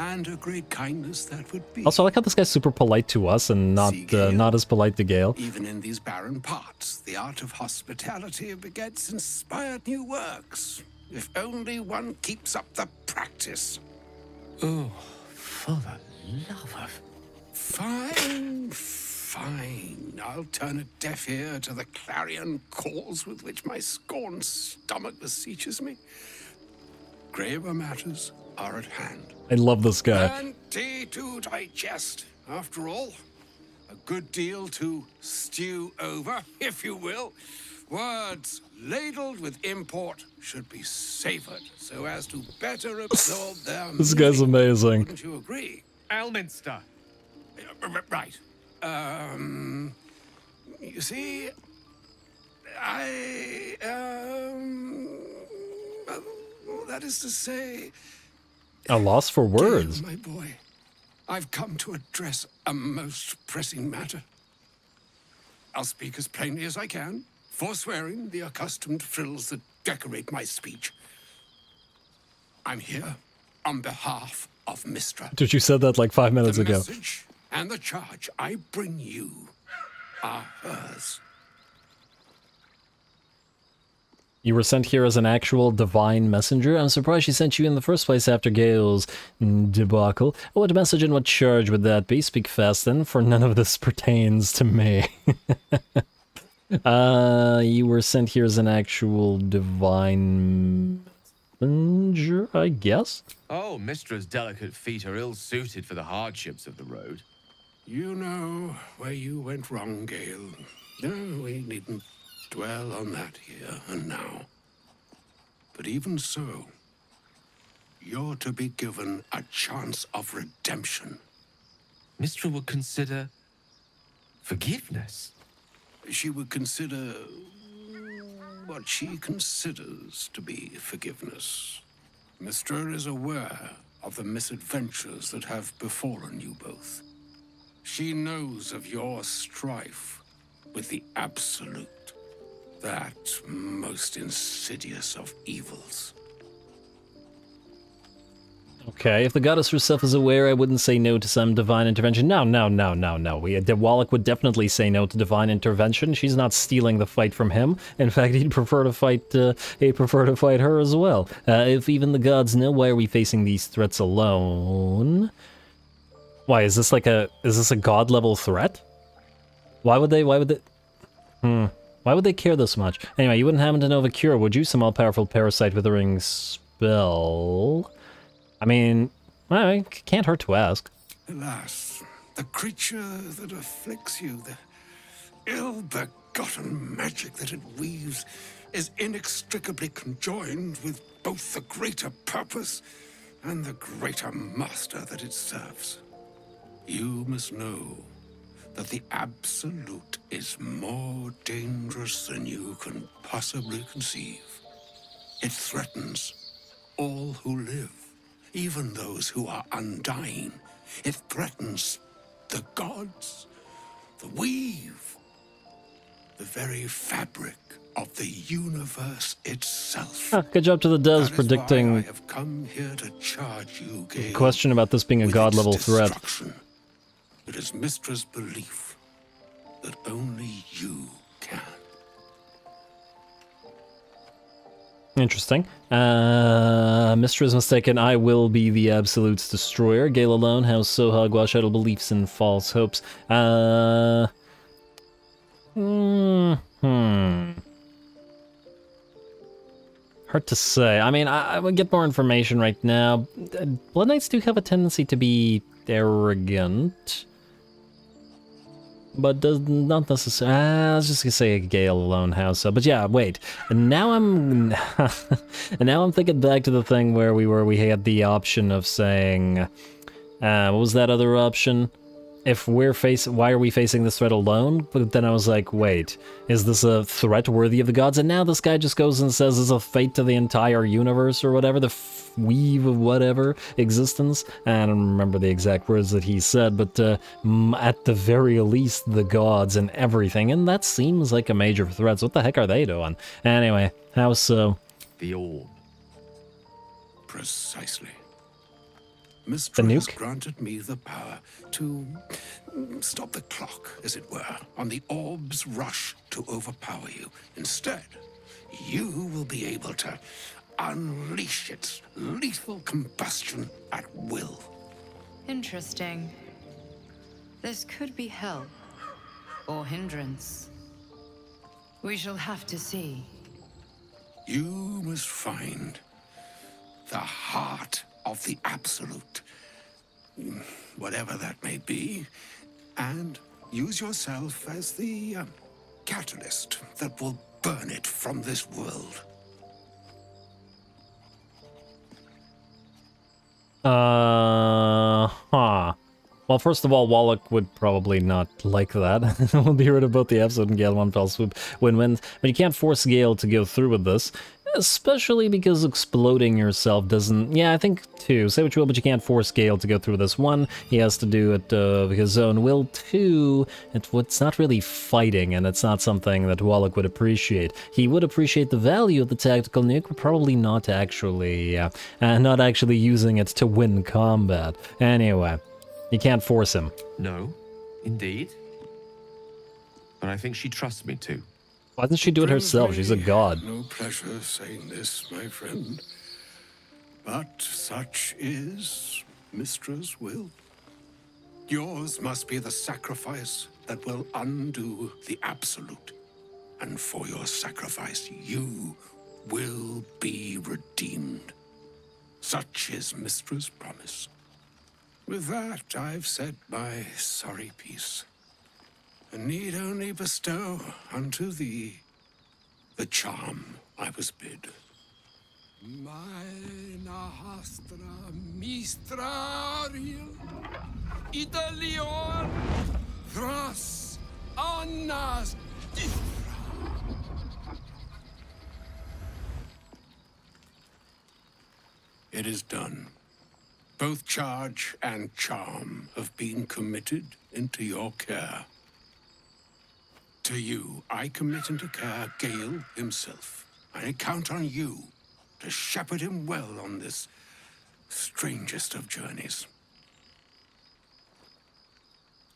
And a great kindness that would be. Also, I like how this guy's super polite to us and not as polite to Gale. Even in these barren parts, the art of hospitality begets inspired new works. If only one keeps up the practice. Oh, for the love of... Fine, fine. I'll turn a deaf ear to the clarion calls with which my scorned stomach beseeches me. Graver matters are at hand. I love this guy. Plenty to digest, after all. A good deal to stew over, if you will. Words ladled with import should be savored so as to better absorb their This guy's amazing. Wouldn't you agree? Elminster. Right. You see, that is to say... A loss for words. Gale, my boy, I've come to address a most pressing matter. I'll speak as plainly as I can, forswearing the accustomed frills that decorate my speech. I'm here on behalf of Mystra. Dude, you said that like 5 minutes The ago. message and the charge I bring you are hers. You were sent here as an actual divine messenger? I'm surprised she sent you in the first place after Gale's debacle. What message and what charge would that be? Speak fast then, for none of this pertains to me. You were sent here as an actual divine messenger, I guess? Oh, Mistra's delicate feet are ill-suited for the hardships of the road. You know where you went wrong, Gale. No, we needn't dwell on that here and now. But even so, you're to be given a chance of redemption. Mistra would consider forgiveness. She would consider what she considers to be forgiveness. Mystra is aware of the misadventures that have befallen you both. She knows of your strife with the Absolute, that most insidious of evils. Okay, if the goddess herself is aware, I wouldn't say no to some divine intervention. No. Wallach would definitely say no to divine intervention. She's not stealing the fight from him. In fact, he'd prefer to fight her as well. If even the gods know, why are we facing these threats alone? Why, is this a god level threat? Why would they care this much? Anyway, you wouldn't happen to know of a cure, would you? Some all-powerful parasite withering spell? I mean, well, it can't hurt to ask. Alas, the creature that afflicts you, the ill-begotten magic that it weaves, is inextricably conjoined with both the greater purpose and the greater master that it serves. You must know that the Absolute is more dangerous than you can possibly conceive. It threatens all who live, even those who are undying. It threatens the gods, the weave, the very fabric of the universe itself. Good job to the devs predicting I have come here to charge you, Gale, question about this being a god level threat. It is Mistra's belief that only you can. Interesting. Mistra is mistaken. I will be the Absolute's destroyer. Gale alone, how so hogwash idle beliefs and false hopes. Hard to say. I mean, I would get more information right now. Blood Knights do have a tendency to be arrogant. But does not necessarily. I was just gonna say a Gale alone house. But yeah, wait. And now I'm thinking back to the thing where we had the option of saying, what was that other option? Why are we facing this threat alone? But then I was like, wait, is this a threat worthy of the gods? And now this guy just goes and says it's a fate to the entire universe or whatever, the weave of whatever existence. I don't remember the exact words that he said, but at the very least, the gods and everything. And that seems like a major threat. So what the heck are they doing? Anyway, how so? The orb. Precisely. Mystra has granted me the power to stop the clock, as it were, on the orb's rush to overpower you. Instead, you will be able to unleash its lethal combustion at will. Interesting. This could be help, or hindrance. We shall have to see. You must find the heart of the Absolute, whatever that may be, and use yourself as the catalyst that will burn it from this world. Well, first of all, Wallach would probably not like that. We'll be rid of both the Absolute and Gale one fell swoop. Win-win. But you can't force Gale to go through with this. Especially because exploding yourself doesn't... Yeah, I think, too. Say what you will, but you can't force Gale to go through this. One, he has to do it of his own will. Two, it's not really fighting, and it's not something that Wallach would appreciate. He would appreciate the value of the tactical nuke, but probably not actually using it to win combat. Anyway, you can't force him. No, indeed. But I think she trusts me too. Why doesn't she do it herself? She's a god. No pleasure saying this, my friend. But such is Mystra's will. Yours must be the sacrifice that will undo the Absolute. And for your sacrifice, you will be redeemed. Such is Mystra's promise. With that, I've said my sorry piece. And need only bestow unto thee the charm I was bid. Mina hastra mistrariel idalion thras annas difra. It is done. Both charge and charm have been committed into your care. To you, I commit into care Gale himself. I count on you to shepherd him well on this strangest of journeys.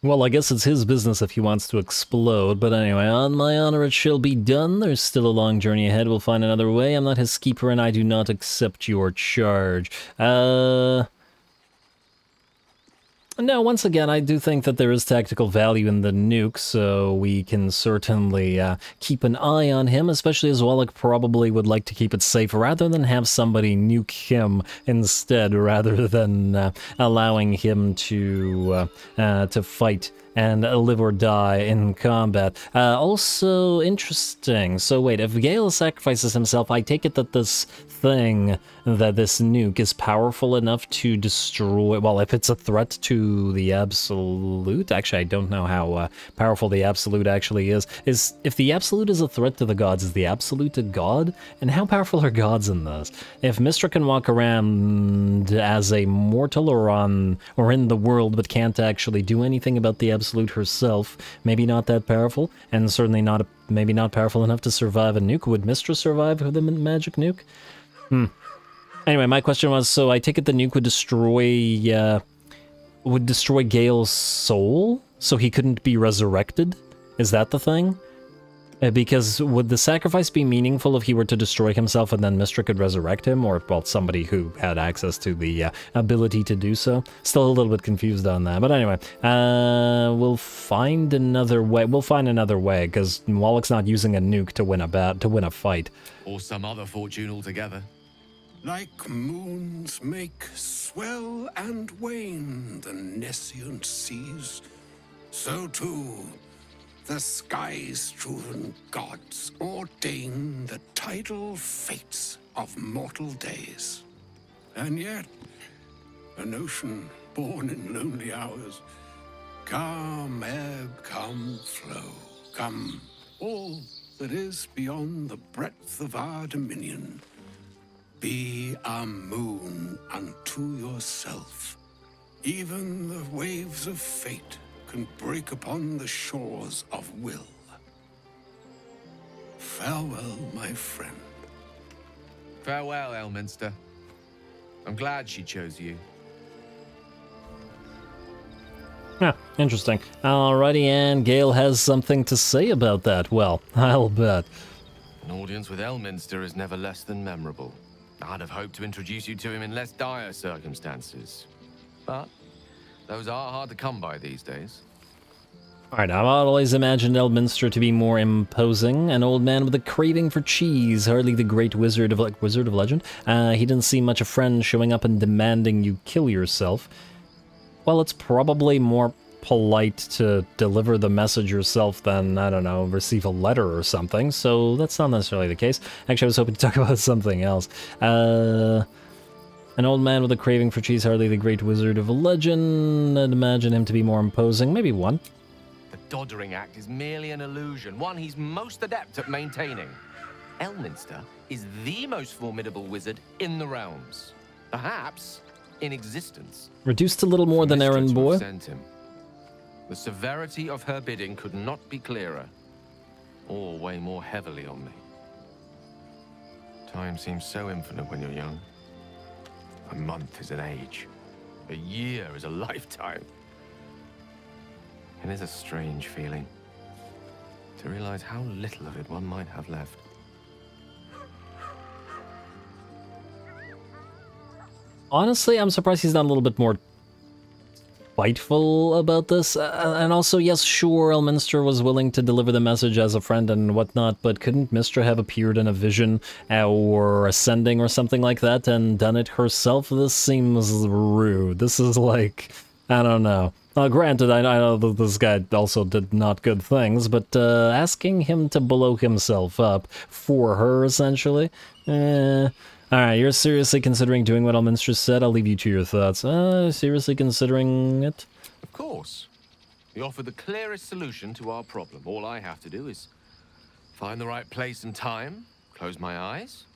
Well, I guess it's his business if he wants to explode, but anyway, on my honor it shall be done. There's still a long journey ahead, we'll find another way. I'm not his keeper and I do not accept your charge. No, once again, I do think that there is tactical value in the nuke, so we can certainly keep an eye on him, especially as Wallach probably would like to keep it safe, rather than have somebody nuke him instead, rather than allowing him to fight and live or die in combat. Also interesting. So wait, if Gale sacrifices himself, I take it that this thing, that this nuke is powerful enough to destroy, well, if it's a threat to the Absolute, actually I don't know how powerful the Absolute actually is. If the Absolute is a threat to the gods, is the Absolute a god? And how powerful are gods in this? If Mystra can walk around as a mortal or in the world but can't actually do anything about the Absolute herself, maybe not that powerful, and certainly maybe not powerful enough to survive a nuke. Would Mystra survive with a magic nuke? Anyway, my question was, so I take it the nuke would destroy Gale's soul, so he couldn't be resurrected? Is that the thing? Because would the sacrifice be meaningful if he were to destroy himself and then Mystra could resurrect him, or, well, somebody who had access to the ability to do so? Still a little bit confused on that, but anyway, we'll find another way. We'll find another way, because Wallach's not using a nuke to win a fight. Or some other fortune altogether. Like moons make swell and wane the nescient seas, so too the sky-strewn gods ordain the tidal fates of mortal days. And yet, an ocean born in lonely hours, come ebb, come flow, come all that is beyond the breadth of our dominion. Be a moon unto yourself. Even the waves of fate can break upon the shores of will. Farewell, my friend. Farewell, Elminster. I'm glad she chose you. Yeah, interesting. Alrighty, and Gale has something to say about that. Well, I'll bet. An audience with Elminster is never less than memorable. I'd have hoped to introduce you to him in less dire circumstances. But those are hard to come by these days. Alright, I've always imagined Elminster to be more imposing. An old man with a craving for cheese, hardly the great wizard of legend. He didn't seem much a friend, showing up and demanding you kill yourself. Well, it's probably more polite to deliver the message yourself than, I don't know, receive a letter or something, so that's not necessarily the case. Actually, I was hoping to talk about something else. An old man with a craving for cheese, hardly the great wizard of legend. I'd imagine him to be more imposing, maybe one. The Doddering Act is merely an illusion, one he's most adept at maintaining. Elminster is the most formidable wizard in the realms. Perhaps in existence. Reduced a little more than errand boy. The severity of her bidding could not be clearer, or weigh more heavily on me. Time seems so infinite when you're young. A month is an age. A year is a lifetime. It is a strange feeling to realize how little of it one might have left. Honestly, I'm surprised he's not a little bit more spiteful about this. And also, yes, sure, Elminster was willing to deliver the message as a friend and whatnot, but couldn't Mistra have appeared in a vision or ascending or something like that and done it herself? This seems rude. This is like, I don't know. Granted, I know that this guy also did not good things, but asking him to blow himself up for her, essentially? Alright, you're seriously considering doing what Elminster said? I'll leave you to your thoughts. Seriously considering it? Of course. We offer the clearest solution to our problem. All I have to do is find the right place and time, close my eyes,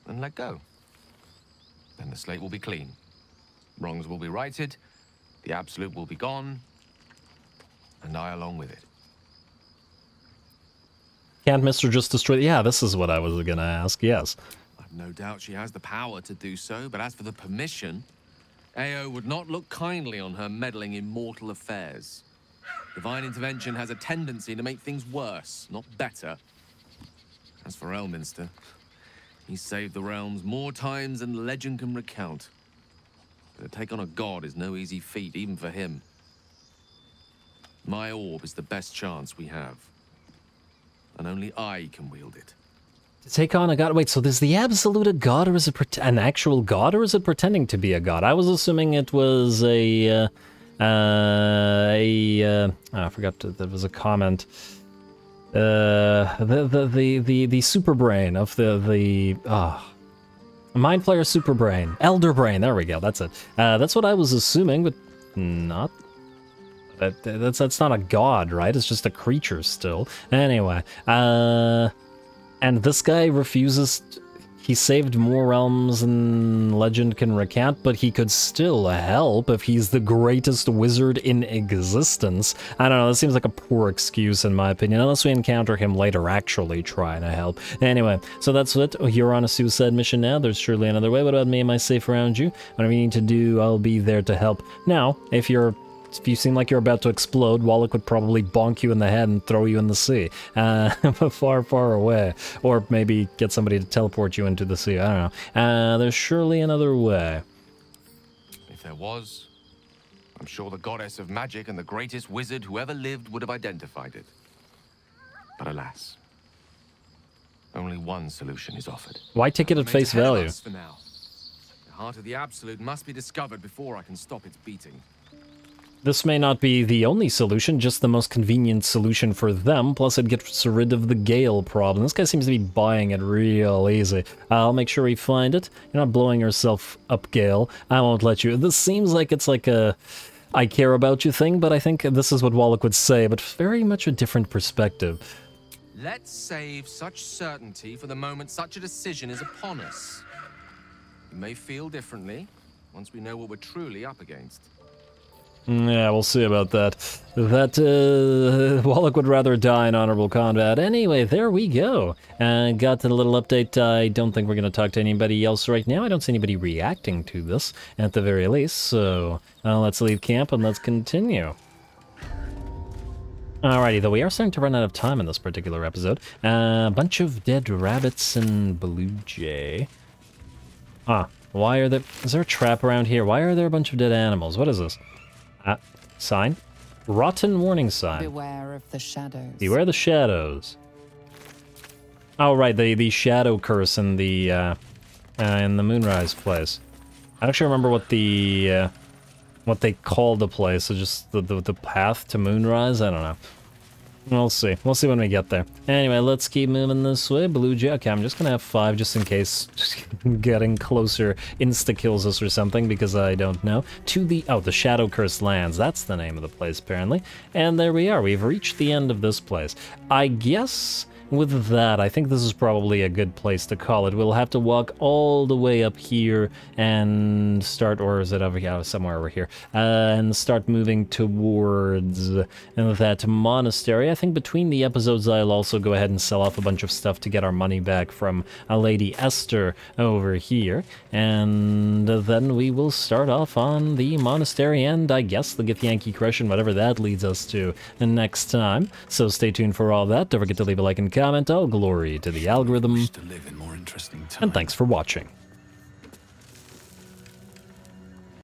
and let go. Then the slate will be clean. Wrongs will be righted, the absolute will be gone, and I along with it. Can't Mister just destroy... Yeah, this is what I was gonna ask, yes. I've no doubt she has the power to do so, but as for the permission, Ao would not look kindly on her meddling in mortal affairs. Divine intervention has a tendency to make things worse, not better. As for Elminster, he's saved the realms more times than legend can recount. But to take on a god is no easy feat, even for him. My orb is the best chance we have. And only I can wield it. To take on a god? Wait, so is the Absolute a god, or is it an actual god, or is it pretending to be a god? I was assuming it was I forgot there was a comment. The super brain of the Mind Flayer super brain. Elder brain, there we go, that's it. That's what I was assuming, but not. That's not a god, right? It's just a creature still. Anyway, and this guy refuses. He saved more realms than legend can recount, but he could still help if he's the greatest wizard in existence. I don't know, that seems like a poor excuse in my opinion, unless we encounter him later actually trying to help. Anyway, so that's it. You're on a suicide mission now. There's surely another way. What about me? Am I safe around you? Whatever you need to do, I'll be there to help. Now, if you seem like you're about to explode, Wallach would probably bonk you in the head and throw you in the sea. Far, far away. Or maybe get somebody to teleport you into the sea. I don't know. There's surely another way. If there was, I'm sure the goddess of magic and the greatest wizard who ever lived would have identified it. But alas, only one solution is offered. Why take it at face value? For now. The heart of the Absolute must be discovered before I can stop its beating. This may not be the only solution, just the most convenient solution for them, plus it gets rid of the Gale problem. This guy seems to be buying it real easy. I'll make sure we find it. You're not blowing yourself up, Gale. I won't let you. This seems like it's like a I care about you thing, but I think this is what Wallach would say, but very much a different perspective. Let's save such certainty for the moment such a decision is upon us. We may feel differently once we know what we're truly up against. Yeah, we'll see about that. Wallach would rather die in honorable combat. Anyway, there we go. Got a little update. I don't think we're going to talk to anybody else right now. I don't see anybody reacting to this, at the very least. So, let's leave camp and let's continue. Alrighty, though we are starting to run out of time in this particular episode. A bunch of dead rabbits and blue jay. Why are there... Is there a trap around here? Why are there a bunch of dead animals? What is this? Sign? Rotten warning sign. Beware of the shadows. Beware the shadows. Oh, right, the shadow curse in the Moonrise place. I don't actually remember what they called the place. So just the path to Moonrise. I don't know. We'll see. We'll see when we get there. Anyway, let's keep moving this way. Blue Jay. Okay, I'm just gonna have 5 just in case getting closer insta-kills us or something, because I don't know. To the... oh, the Shadow Cursed Lands. That's the name of the place, apparently. And there we are. We've reached the end of this place. I guess... with that, I think this is probably a good place to call it. We'll have to walk all the way up here and start, or is it over here? Somewhere over here. And start moving towards that monastery. I think between the episodes I'll also go ahead and sell off a bunch of stuff to get our money back from a Lady Esther over here. And then we will start off on the monastery and I guess the Githyanki Crush and whatever that leads us to next time. So stay tuned for all that. Don't forget to leave a like and comment. All glory to the algorithm. And thanks for watching.